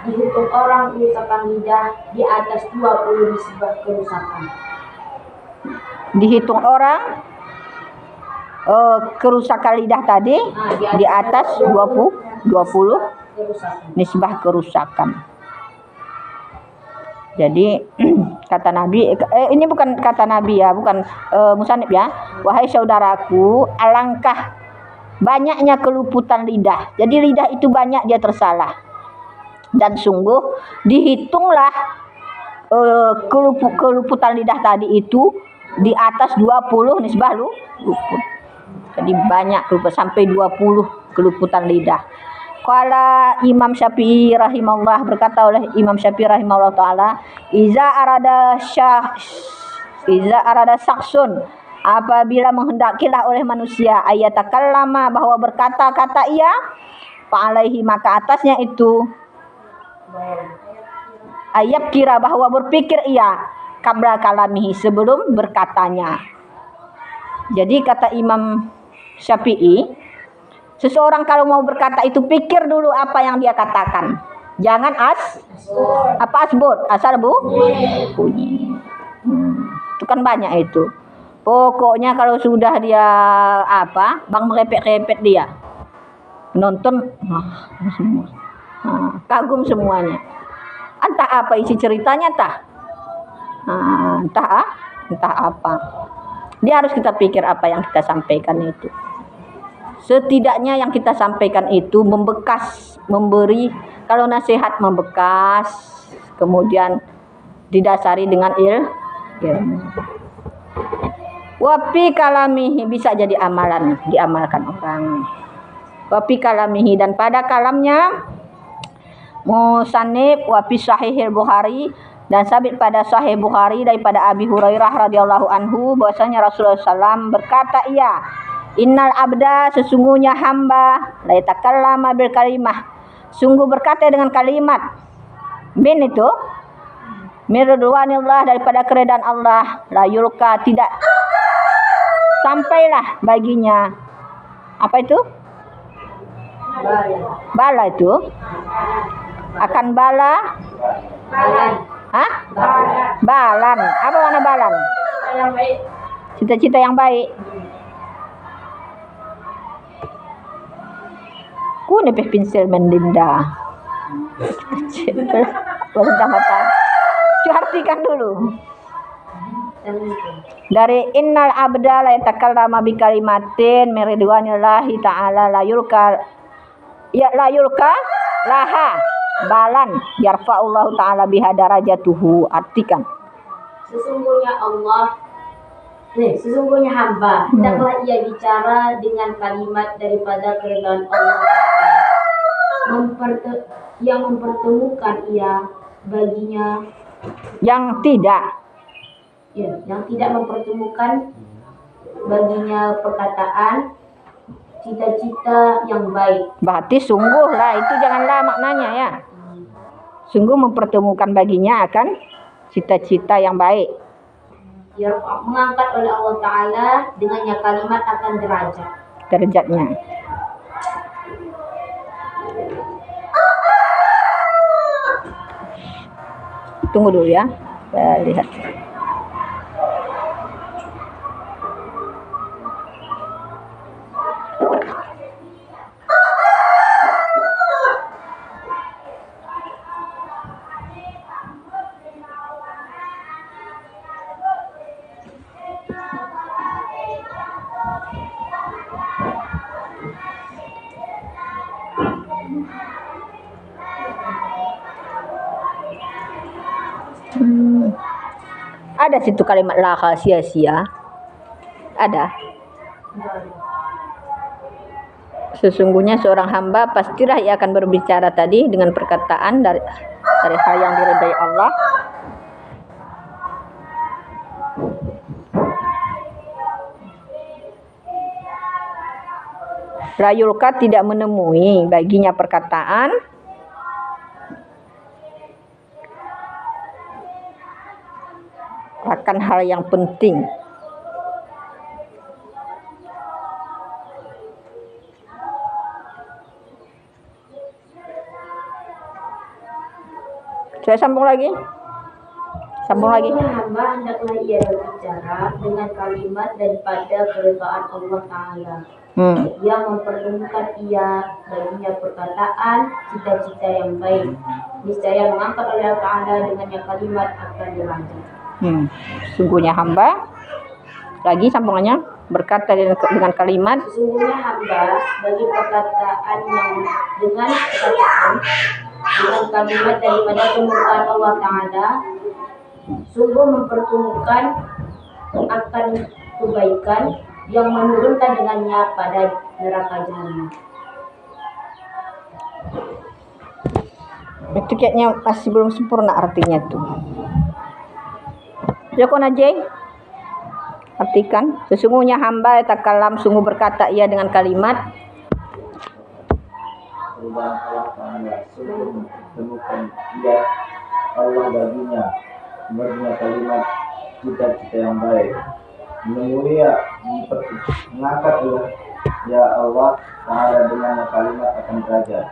B: Dihitung orang kerusakan lidah di atas 20 nisbah kerusakan.
A: Dihitung orang kerusakan lidah tadi di atas 20 nisbah kerusakan. Jadi kata Nabi, ini bukan kata Nabi ya, bukan musannif ya. Wahai saudaraku, alangkah banyaknya keluputan lidah. Jadi lidah itu banyak dia tersalah. Dan sungguh dihitunglah keluputan lidah tadi itu di atas 20 nisbah luput. Jadi banyak keluputan, sampai 20 keluputan lidah. Qala Imam Syafi'i rahimahullah, berkata oleh Imam Syafi'i rahimahullah taala, iza arada saksun, apabila menghendakilah oleh manusia ayatakallama, bahwa berkata-kata ia, fa'alaihi, maka atasnya itu ayat kira, bahwa berpikir ia, qabla kalamihi, sebelum berkatanya. Jadi kata Imam Syafi'i, seseorang kalau mau berkata itu pikir dulu apa yang dia katakan. Jangan asal bunyi. Itu kan banyak itu. Pokoknya kalau sudah dia bang merepet-repet dia. Nonton semua. Kagum semuanya. Entah apa isi ceritanya entah apa. Dia harus kita pikir apa yang kita sampaikan itu. Setidaknya yang kita sampaikan itu membekas, memberi, kalau nasihat membekas, kemudian didasari dengan ilmu. Wapi kalamihi, bisa jadi diamalkan orang. Wapi kalamihi, dan pada kalamnya musannif wapi sahihil Bukhari, dan sabit pada sahih Bukhari daripada Abi Hurairah radhiyallahu anhu, bahwasanya Rasulullah SAW berkata, ia innal abda, sesungguhnya hamba, la yatakallama bil kalimah, sungguh berkata dengan kalimat, bin itu min ridwanillah, daripada keridhaan Allah, la yulka, tidak sampailah baginya apa itu? Bala itu akan balan. Apa mana balan? Cita-cita yang baik. Ku nepeh pinsel mendinda. Pertama artikan dulu. Dari innal abda la yatakallama bi kalimatin min ridwanillahi ta'ala la yulka laha balan yarfa'ullahu ta'ala biha darajatuhu. Artikan.
B: Sesungguhnya hamba hendaklah ia bicara dengan kalimat daripada keridhaan Allah yang mempertemukan ia baginya
A: yang tidak
B: mempertemukan baginya perkataan cita-cita yang baik.
A: Berarti sungguh lah, itu janganlah maknanya ya. Sungguh mempertemukan baginya akan cita-cita yang baik.
B: Mengangkat oleh Allah Ta'ala dengannya kalimat akan
A: derajatnya. Tunggu dulu ya, saya lihat. Ada situ kalimat laka sia-sia. Ada. Sesungguhnya seorang hamba pastilah ia akan berbicara tadi dengan perkataan dari hal yang diridai Allah. Rayulka tidak menemui baginya perkataan akan hal yang penting. Saya sambung lagi.
B: Hamba hendaklah ia berbicara dengan kalimat daripada keridhaan Allah Ta'ala yang mempertemukan ia baginya perkataan cita-cita yang baik. Niscaya mengangkat oleh Allah Ta'ala dengannya kalimat akan derajat.
A: Sungguhnya hamba, lagi sambungannya, berkata dengan kalimat.
B: Sesungguhnya hamba bagi perkataan yang dengan kalimat daripada kemurkaan Allah Ta'ala sungguh mempertemukan akan kebaikan yang menurunkan dengannya pada neraka jahanam.
A: Itu kayaknya masih belum sempurna artinya tuh. Joko Najee, artikan. Sesungguhnya hamba takalam sungguh berkata ia dengan kalimat
C: Allah Ta'ala sungguh temukan ia Allah baginya kalimat cita-cita yang baik. Menemui mengangkat ya Allah Ta'ala dengan kalimat akan derajat.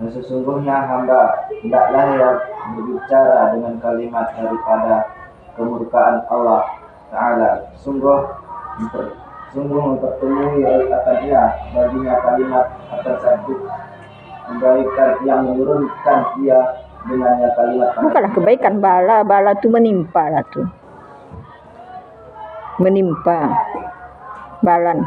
C: Dan sesungguhnya hamba hendaklah ia berbicara dengan kalimat daripada kemurkaan Allah Ta'ala sungguh mempertemui akan ia baginya kalimat akan satu kebaikan yang menurunkan ia dengannya kalimat.
A: Bukanlah kebaikan, bala tu menimpa lah tu. Menimpa balan.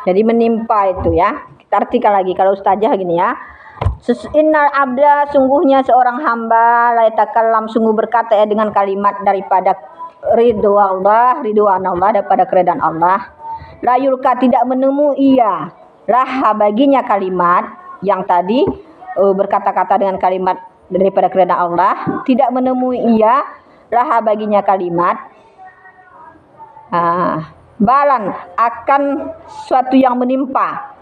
A: Jadi menimpa itu ya. Kita artikan lagi kalau ustazah gini ya. Innal abda sungguhnya seorang hamba la yatakallam sungguh berkata ya dengan kalimat daripada ridwan Allah daripada keridhaan Allah. La yulka tidak menemui ia lah baginya kalimat yang tadi berkata-kata dengan kalimat daripada keridhaan Allah, tidak menemui ia lah baginya kalimat balan akan suatu yang menimpa.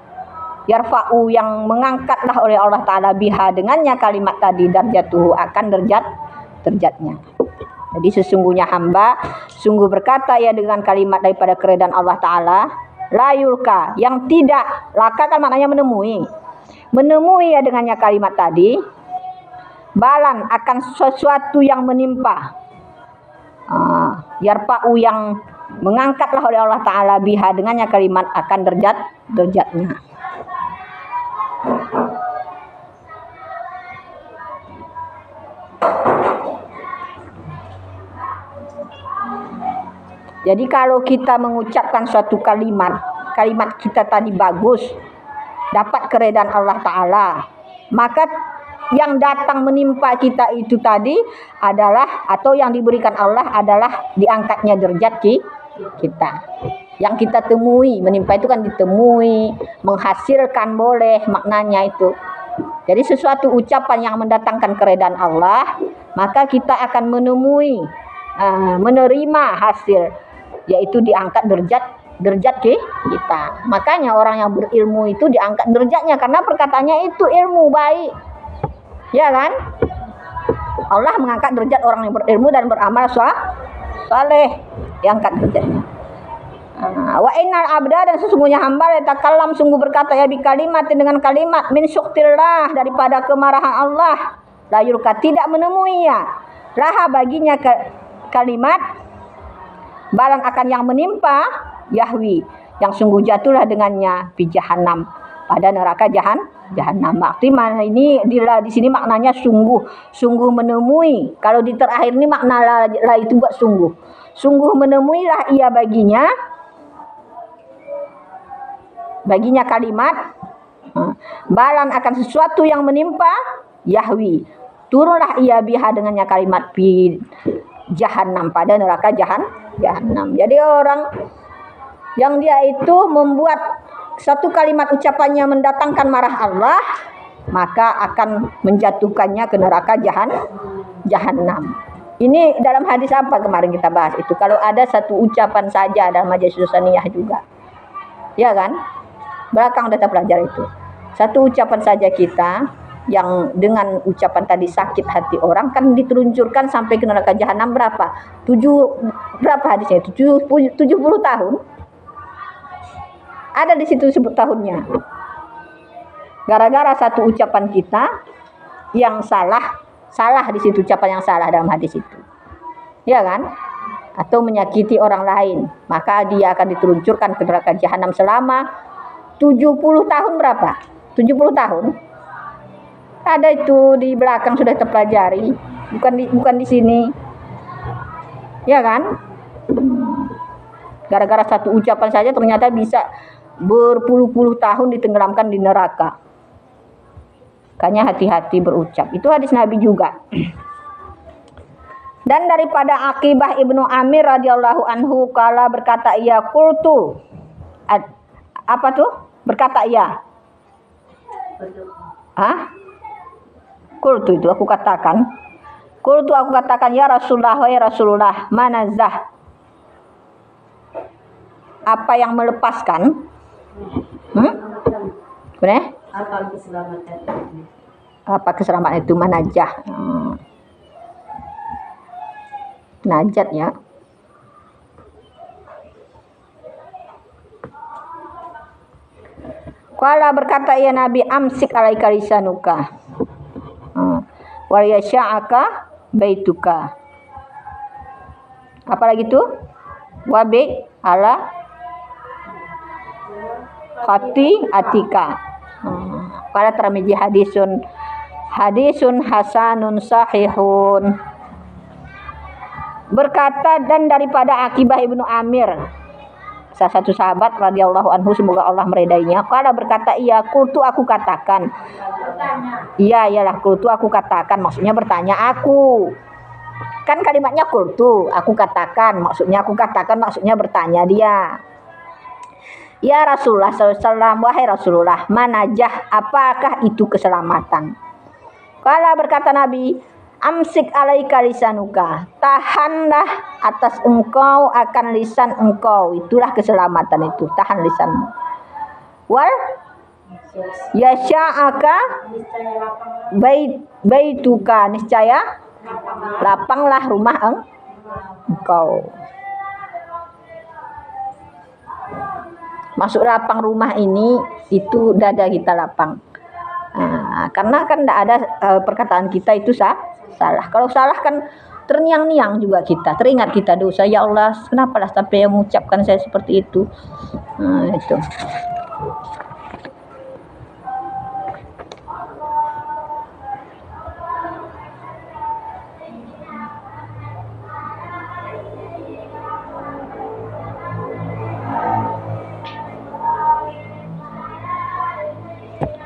A: Yarfa'u yang mengangkatlah oleh Allah Ta'ala biha dengannya kalimat tadi darjatuhu akan derajatnya. Jadi sesungguhnya hamba sungguh berkata ya dengan kalimat daripada keridhaan Allah Ta'ala la yulka yang tidak laka kan maknanya menemui ya dengannya kalimat tadi balan akan sesuatu yang menimpa Yarfa'u yang mengangkatlah oleh Allah Ta'ala biha dengannya kalimat akan derajatnya. Jadi kalau kita mengucapkan suatu kalimat kita tadi bagus, dapat keridhaan Allah Ta'ala, maka yang datang menimpa kita itu tadi adalah, atau yang diberikan Allah adalah diangkatnya derajat kita. Yang kita temui, menimpa itu kan ditemui, menghasilkan boleh maknanya itu. Jadi sesuatu ucapan yang mendatangkan keridhaan Allah, maka kita akan menerima hasil, yaitu diangkat derajat kita. Makanya orang yang berilmu itu diangkat derajatnya karena perkataannya itu ilmu baik. Ya kan? Allah mengangkat derajat orang yang berilmu dan beramal saleh, diangkat derajatnya. Wa innal abda, dan sesungguhnya hamba yatakallam sungguh berkata ya bi kalimat dengan kalimat min syuktillah daripada kemarahan Allah, la yurka tidak menemui ya laha baginya kalimat balan akan yang menimpa yahwi yang sungguh jatuhlah dengannya fi jahannam pada neraka jahannam. Makna ini di sini maknanya sungguh menemui. Kalau di terakhir ini makna la itu buat sungguh menemuilah ia baginya kalimat balan akan sesuatu yang menimpa yahwi turunlah ia biha dengannya kalimat fi jahannam pada neraka jahannam. Jadi orang yang dia itu membuat satu kalimat ucapannya mendatangkan marah Allah, maka akan menjatuhkannya ke neraka jahannam. Ini dalam hadis apa kemarin kita bahas itu? Kalau ada satu ucapan saja dalam majelis susaniyah juga, ya kan? Belakang udah kita pelajari itu. Satu ucapan saja kita yang dengan ucapan tadi sakit hati orang kan diteluncurkan sampai ke neraka jahanam berapa? Berapa hadisnya itu? 70 tahun. Ada di situ sebut tahunnya. Gara-gara satu ucapan kita yang salah di situ ucapan yang salah dalam hadis itu. Ya kan? Atau menyakiti orang lain, maka dia akan diteluncurkan ke neraka jahanam selama 70 tahun berapa? 70 tahun. Ada itu di belakang sudah terpelajari, bukan di sini. Ya kan? Gara-gara satu ucapan saja ternyata bisa berpuluh-puluh tahun ditenggelamkan di neraka. Makanya hati-hati berucap. Itu hadis Nabi juga. Dan daripada Aqibah Ibnu Amir radhiyallahu anhu kala berkata ia qultu. Apa tuh? Berkata ia. Qultu itu aku katakan. Qultu aku katakan ya Rasulullah wa ya Rasulullah manazah. Apa yang melepaskan? Benar?
B: Apa keselamatan?
A: Apa keselamatan itu manajah? Najat ya. Qala berkata ya Nabi amsik alaika lisanuka. Wal yasha'aka baituka. Apa lagi tuh? Wabi ala khati atika. Pada Tirmidzi hadisun hasanun sahihun. Berkata dan daripada Aqibah Ibnu Amir, salah satu sahabat radhiyallahu anhu semoga Allah meridainya, qala berkata iya qultu aku katakan. Iyalah qultu aku katakan, maksudnya bertanya aku. Kan kalimatnya qultu aku katakan, maksudnya bertanya dia. Ya Rasulullah SAW, wahai Rasulullah, manajah, apakah itu keselamatan? Kala berkata Nabi, amsik alaika lisanuka, tahanlah atas engkau akan lisan engkau, itulah keselamatan itu, tahan lisanmu. Wal yasha'aka baituka, niscaya lapanglah rumah engkau. Masuk lapang rumah ini itu dada kita lapang. Karena kan tidak ada perkataan kita itu salah. Kalau salah kan terniang-niang juga kita, teringat kita dosa. Ya Allah, kenapalah sampai yang mengucapkan saya seperti itu. Nah, itu.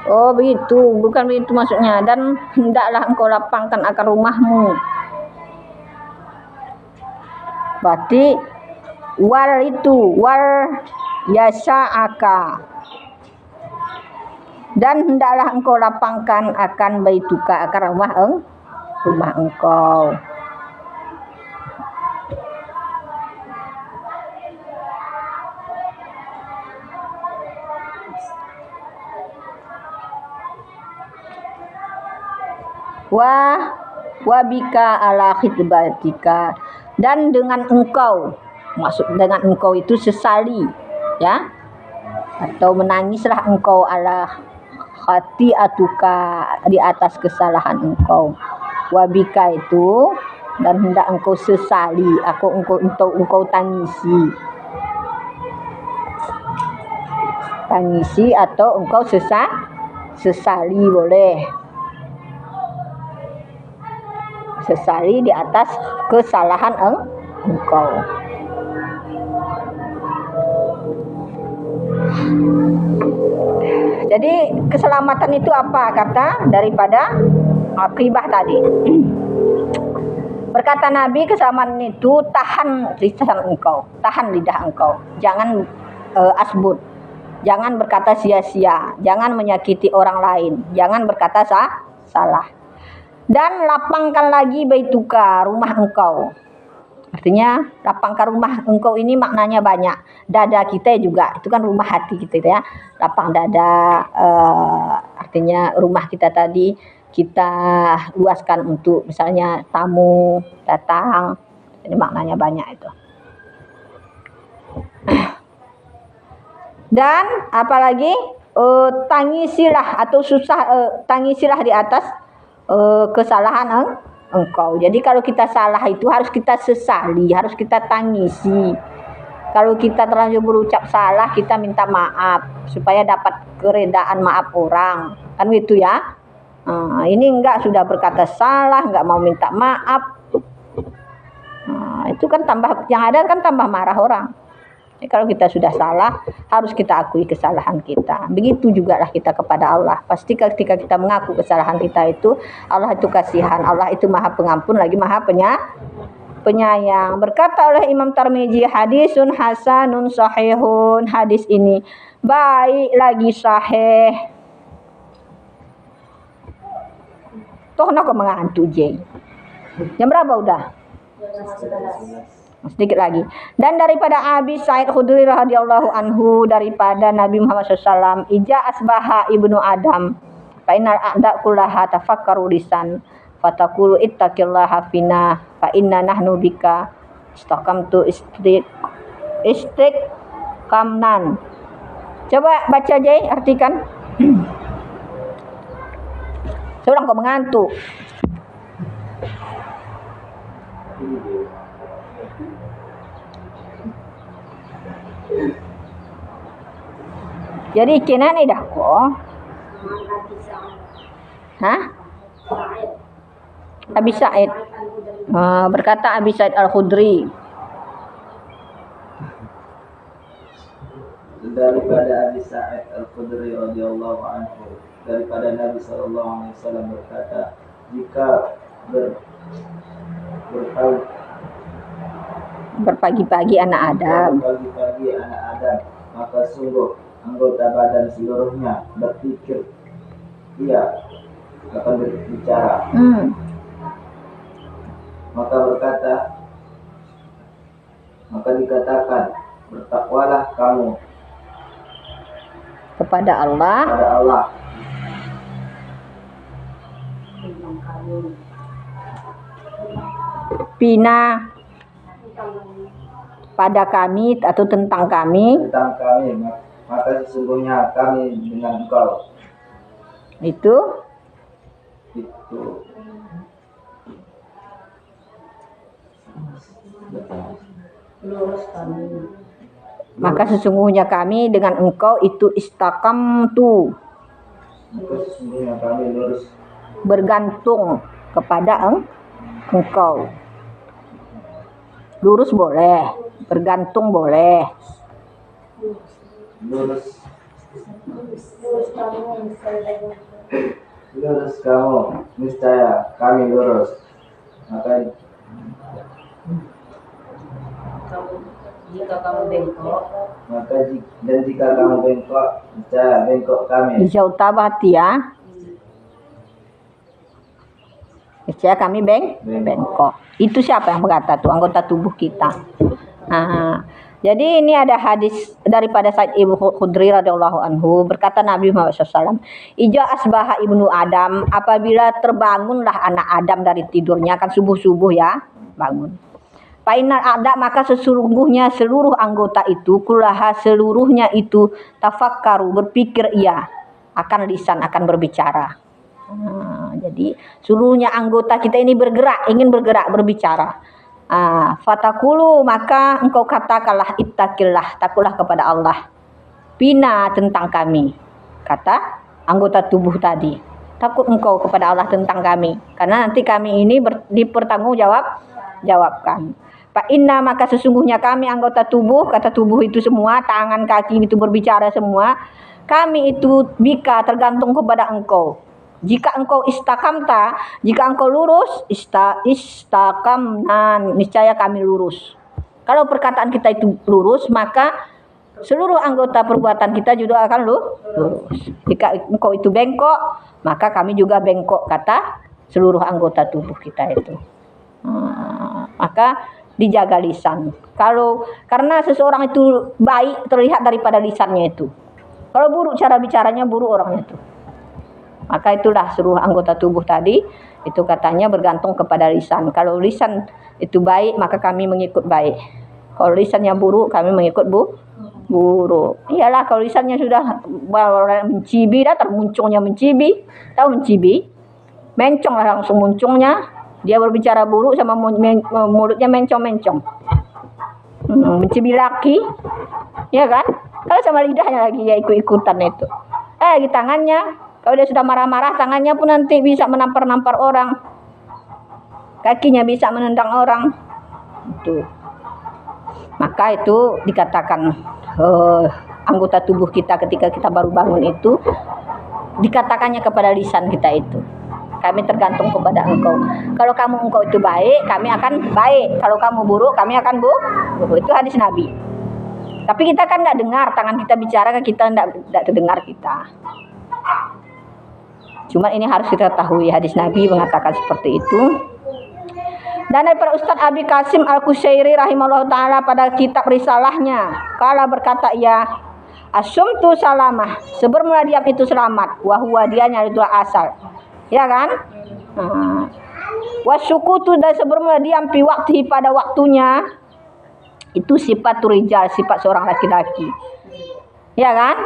A: Oh begitu, bukan begitu maksudnya. Dan hendaklah engkau lapangkan akan rumahmu. Berarti war itu, war yasa'aka. Dan hendaklah engkau lapangkan akan baituka, akan rumah engkau. Wabika ala khidbatika, dan dengan engkau, maksud dengan engkau itu sesali, ya, atau menangislah engkau ala khati'atuka, di atas kesalahan engkau. Wabika itu, dan hendak engkau sesali, engkau tangisi atau engkau sesali boleh. Sesali di atas kesalahan engkau. Jadi keselamatan itu apa kata daripada akibah tadi? Berkata Nabi, keselamatan itu tahan lisan engkau, tahan lidah engkau. Jangan asbut, jangan berkata sia-sia, jangan menyakiti orang lain, jangan berkata salah. Dan lapangkan lagi baituka, rumah engkau. Artinya lapangkan rumah engkau ini maknanya banyak. Dada kita juga, itu kan rumah hati kita ya. Lapang dada, artinya rumah kita tadi kita luaskan untuk misalnya tamu datang. Ini maknanya banyak itu. Dan apalagi tangisilah atau tangisilah di atas kesalahan engkau. Jadi kalau kita salah itu harus kita sesali, harus kita tangisi. Kalau kita terlanjur berucap salah, kita minta maaf supaya dapat keredaan maaf orang, kan gitu ya. Ini enggak, sudah berkata salah, enggak mau minta maaf. Itu kan yang ada kan tambah marah orang. Jadi kalau kita sudah salah, harus kita akui kesalahan kita. Begitu juga lah kita kepada Allah. Pasti ketika kita mengaku kesalahan kita itu, Allah itu kasihan, Allah itu maha pengampun, lagi maha penyayang. Berkata oleh Imam Tirmidzi, hadisun hasanun sahihun. Hadis ini baik lagi sahih. Toh nak mengantuk je. Jam berapa udah? Sedikit lagi. Dan daripada Abi Sa'id Khudri radhiyallahu anhu, daripada Nabi Muhammad SAW, ija asbaha ibnu Adam fa innal a'da kullaha tafakkaru lisan fataqulu ittaqillaha fina fa inna nahnu bika istaqamtu istiqamnan. Coba baca Jay, artikan. Seorang kok mengantuk. Jadi kena ni dah kok. Hah? Abi Sa'id. Berkata Abi Sa'id Al-Khudri.
C: Daripada Abi Sa'id Al-Khudri radhiyallahu anhu, daripada Nabi sallallahu alaihi wasallam berkata, jika
A: berpagi-pagi anak Adam,
C: maka sungguh anggota badan seluruhnya berpikir, ia akan berbicara. Maka dikatakan, bertakwalah kamu
A: kepada Allah, Pina pada kami atau tentang kami,
C: maka sesungguhnya kami dengan engkau.
A: Itu
B: lurus kami.
A: Maka sesungguhnya kami dengan engkau itu istaqamtu,
C: Maka sesungguhnya kami lurus
A: bergantung kepada engkau. Lurus boleh, bergantung boleh.
C: lurus
B: Lurus kamu misalnya.
C: lurus kamu niscaya kami lurus. Maka
B: Jika kamu bengkok,
C: dan jika kamu bengkok, niscaya bengkok kami.
A: Bisa utabati ya. Niscaya kami bengkok. Itu siapa yang berkata tuh? Anggota tubuh kita. Nah, jadi ini ada hadis daripada Said Ibnu Khudri radhiyallahu anhu, berkata Nabi Muhammad SAW, "Ija asbaha ibnu Adam," apabila terbangunlah anak Adam dari tidurnya, kan subuh-subuh ya, bangun. Fainal ada, maka sesungguhnya seluruh anggota itu, kullaha seluruhnya itu, tafakkaru berpikir ia, akan lisan akan berbicara. Jadi seluruhnya anggota kita ini bergerak, ingin bergerak, berbicara. Fatakulu, maka engkau katakanlah, ittaqillah, takutlah kepada Allah. Bina, tentang kami. Kata anggota tubuh tadi, takut engkau kepada Allah tentang kami, karena nanti kami ini dipertanggungjawabkan. Pak Inna, maka sesungguhnya kami anggota tubuh, kata tubuh itu semua, tangan, kaki itu berbicara semua. Kami itu bika, tergantung kepada engkau. Jika engkau istakamta, jika engkau lurus, istakamna, niscaya kami lurus. Kalau perkataan kita itu lurus, maka seluruh anggota perbuatan kita juga akan lurus. Jika engkau itu bengkok, maka kami juga bengkok, kata seluruh anggota tubuh kita itu. Maka dijaga lisan. Karena seseorang itu baik terlihat daripada lisannya itu. Kalau buruk cara bicaranya, buruk orangnya itu. Maka itulah seluruh anggota tubuh tadi itu katanya bergantung kepada lisan. Kalau lisan itu baik, maka kami mengikut baik. Kalau lisannya buruk, kami mengikut buruk. Iyalah, kalau lisannya sudah mencibi, dah termunculnya mencibi. Tahu mencibi? Mencong lah langsung munculnya. Dia berbicara buruk sama mulutnya mencong-mencong. Mencibi laki, ya kan? Kalau sama lidahnya lagi ya ikut-ikutan itu. Di tangannya, kalau dia sudah marah-marah, tangannya pun nanti bisa menampar-nampar orang. Kakinya bisa menendang orang. Itu. Maka itu dikatakan anggota tubuh kita ketika kita baru bangun itu, dikatakannya kepada lisan kita itu. Kami tergantung kepada engkau. Kalau engkau itu baik, kami akan baik. Kalau kamu buruk, kami akan buruk. Itu hadis Nabi. Tapi kita kan nggak dengar, tangan kita bicara kan kita nggak terdengar kita. Cuma ini harus kita tahu, hadis Nabi mengatakan seperti itu. Dan daripada Ustadz Abi Qasim Al-Qushairi rahimahullah ta'ala pada kitab risalahnya, kala berkata ia, asumtu salamah, sebermula diam itu selamat, wahwa dianya itulah asal. Ya kan? Wasyukutu, dan sebermula diam pi waktu pada waktunya, itu sifat rijal, sifat seorang laki-laki. Ya kan?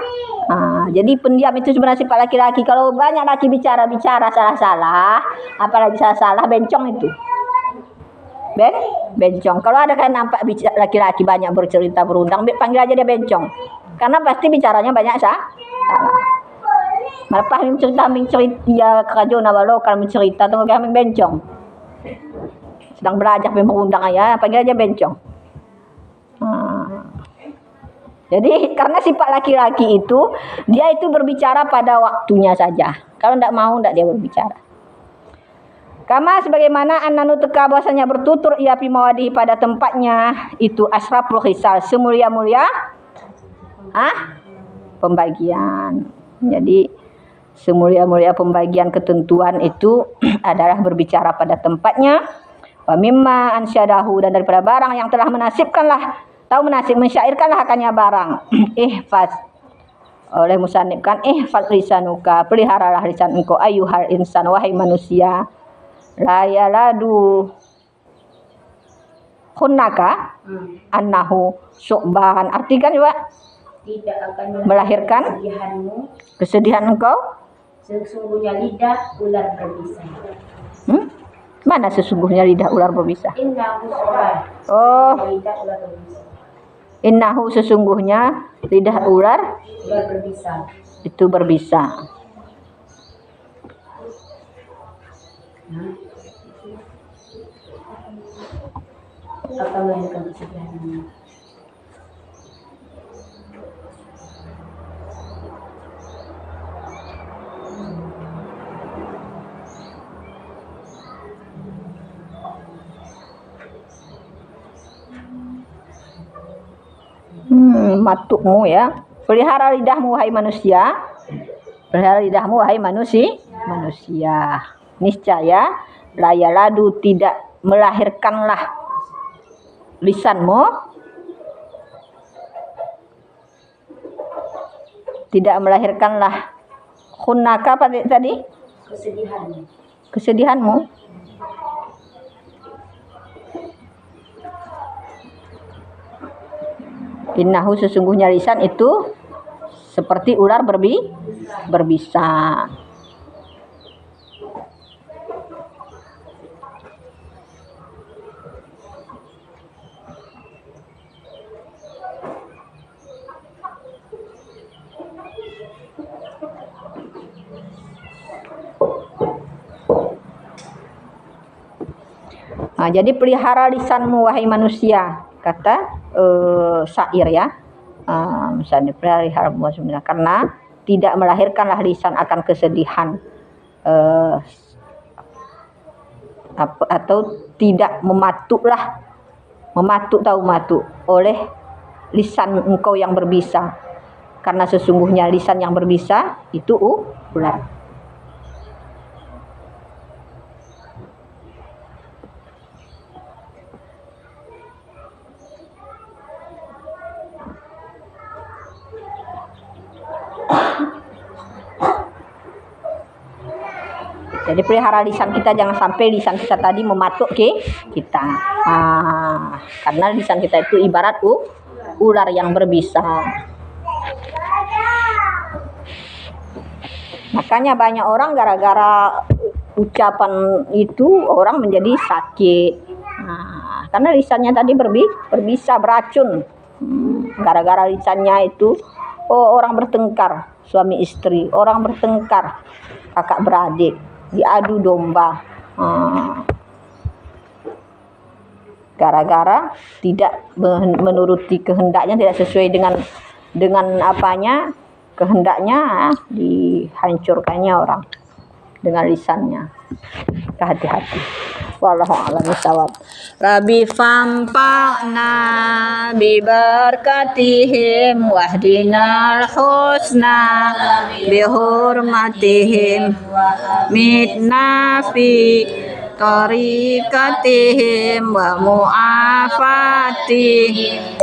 A: Jadi pendiam itu sebenarnya sifat laki-laki. Kalau banyak laki bicara salah-salah, apalagi salah-salah, bencong itu. Bencong. Kalau ada kan nampak laki-laki banyak bercerita berundang, panggil aja dia bencong. Karena pasti bicaranya banyak salah. Melepas mencerita dia kerja nawalo kalau mencerita tu kami bencong. Sedang belajar berundang aja, panggil aja bencong. Jadi karena sifat laki-laki itu, dia itu berbicara pada waktunya saja. Kalau tidak mau, tidak dia berbicara. Kama sebagaimana annanu teka bahwasanya bertutur ia fi mawadihi pada tempatnya itu asraful khisal, semulia-mulia pembagian. Jadi semulia-mulia pembagian ketentuan itu adalah berbicara pada tempatnya. Wa mimma ansyadahu, dan daripada barang yang telah menasibkanlah, tahu menasib mensyairkanlah akannya barang. Ihfaz oleh musannif kan, ihfaz lisanuka, peliharalah lisan engkau ayyuhal insan, wahai manusia. La yaladu khunnaka annahu syu'ban, artikan juga
B: tidak akan
A: melahirkan kesedihan engkau.
B: Sesungguhnya lidah ular berbisa.
A: Mana sesungguhnya lidah ular berbisa?
B: Innahu sobat.
A: Oh,
B: Lidah ular berbisa.
A: innahu sesungguhnya lidah ular
B: Ular berbisa.
A: itu berbisa.
B: Apa melahirkan kesedihan ini?
A: Matukmu ya. Pelihara lidahmu wahai manusia. Pelihara lidahmu wahai manusia. Niscaya layaladu tidak melahirkanlah lisanmu. Tidak melahirkanlah khunaka apa tadi?
B: Kesedihan.
A: Kesedihanmu. Innahu sesungguhnya lisan itu seperti ular berbisa. Nah, jadi pelihara lisanmu wahai manusia, kata syair ya. Misalnya pelihara manusia karena tidak melahirkanlah lisan akan kesedihan atau tidak mematuk oleh lisan engkau yang berbisa, karena sesungguhnya lisan yang berbisa itu ular. Jadi pelihara lisan kita, jangan sampai lisan kita tadi mematuk kita. Karena lisan kita itu ibarat ular yang berbisa. Makanya banyak orang gara-gara ucapan itu orang menjadi sakit. Karena lisannya tadi berbisa, beracun. Gara-gara lisannya itu orang bertengkar, suami istri, orang bertengkar, kakak beradik, diadu domba, gara-gara tidak menuruti kehendaknya, tidak sesuai dengan apanya kehendaknya, dihancurkannya orang dengan lisannya. Hati-hati. Wallahu a'lam bishawab. Rabbi famfa'na bi barakatihim wahdinal husna bi hurmatihim mitna fi tariqatihim wa mu'afatihim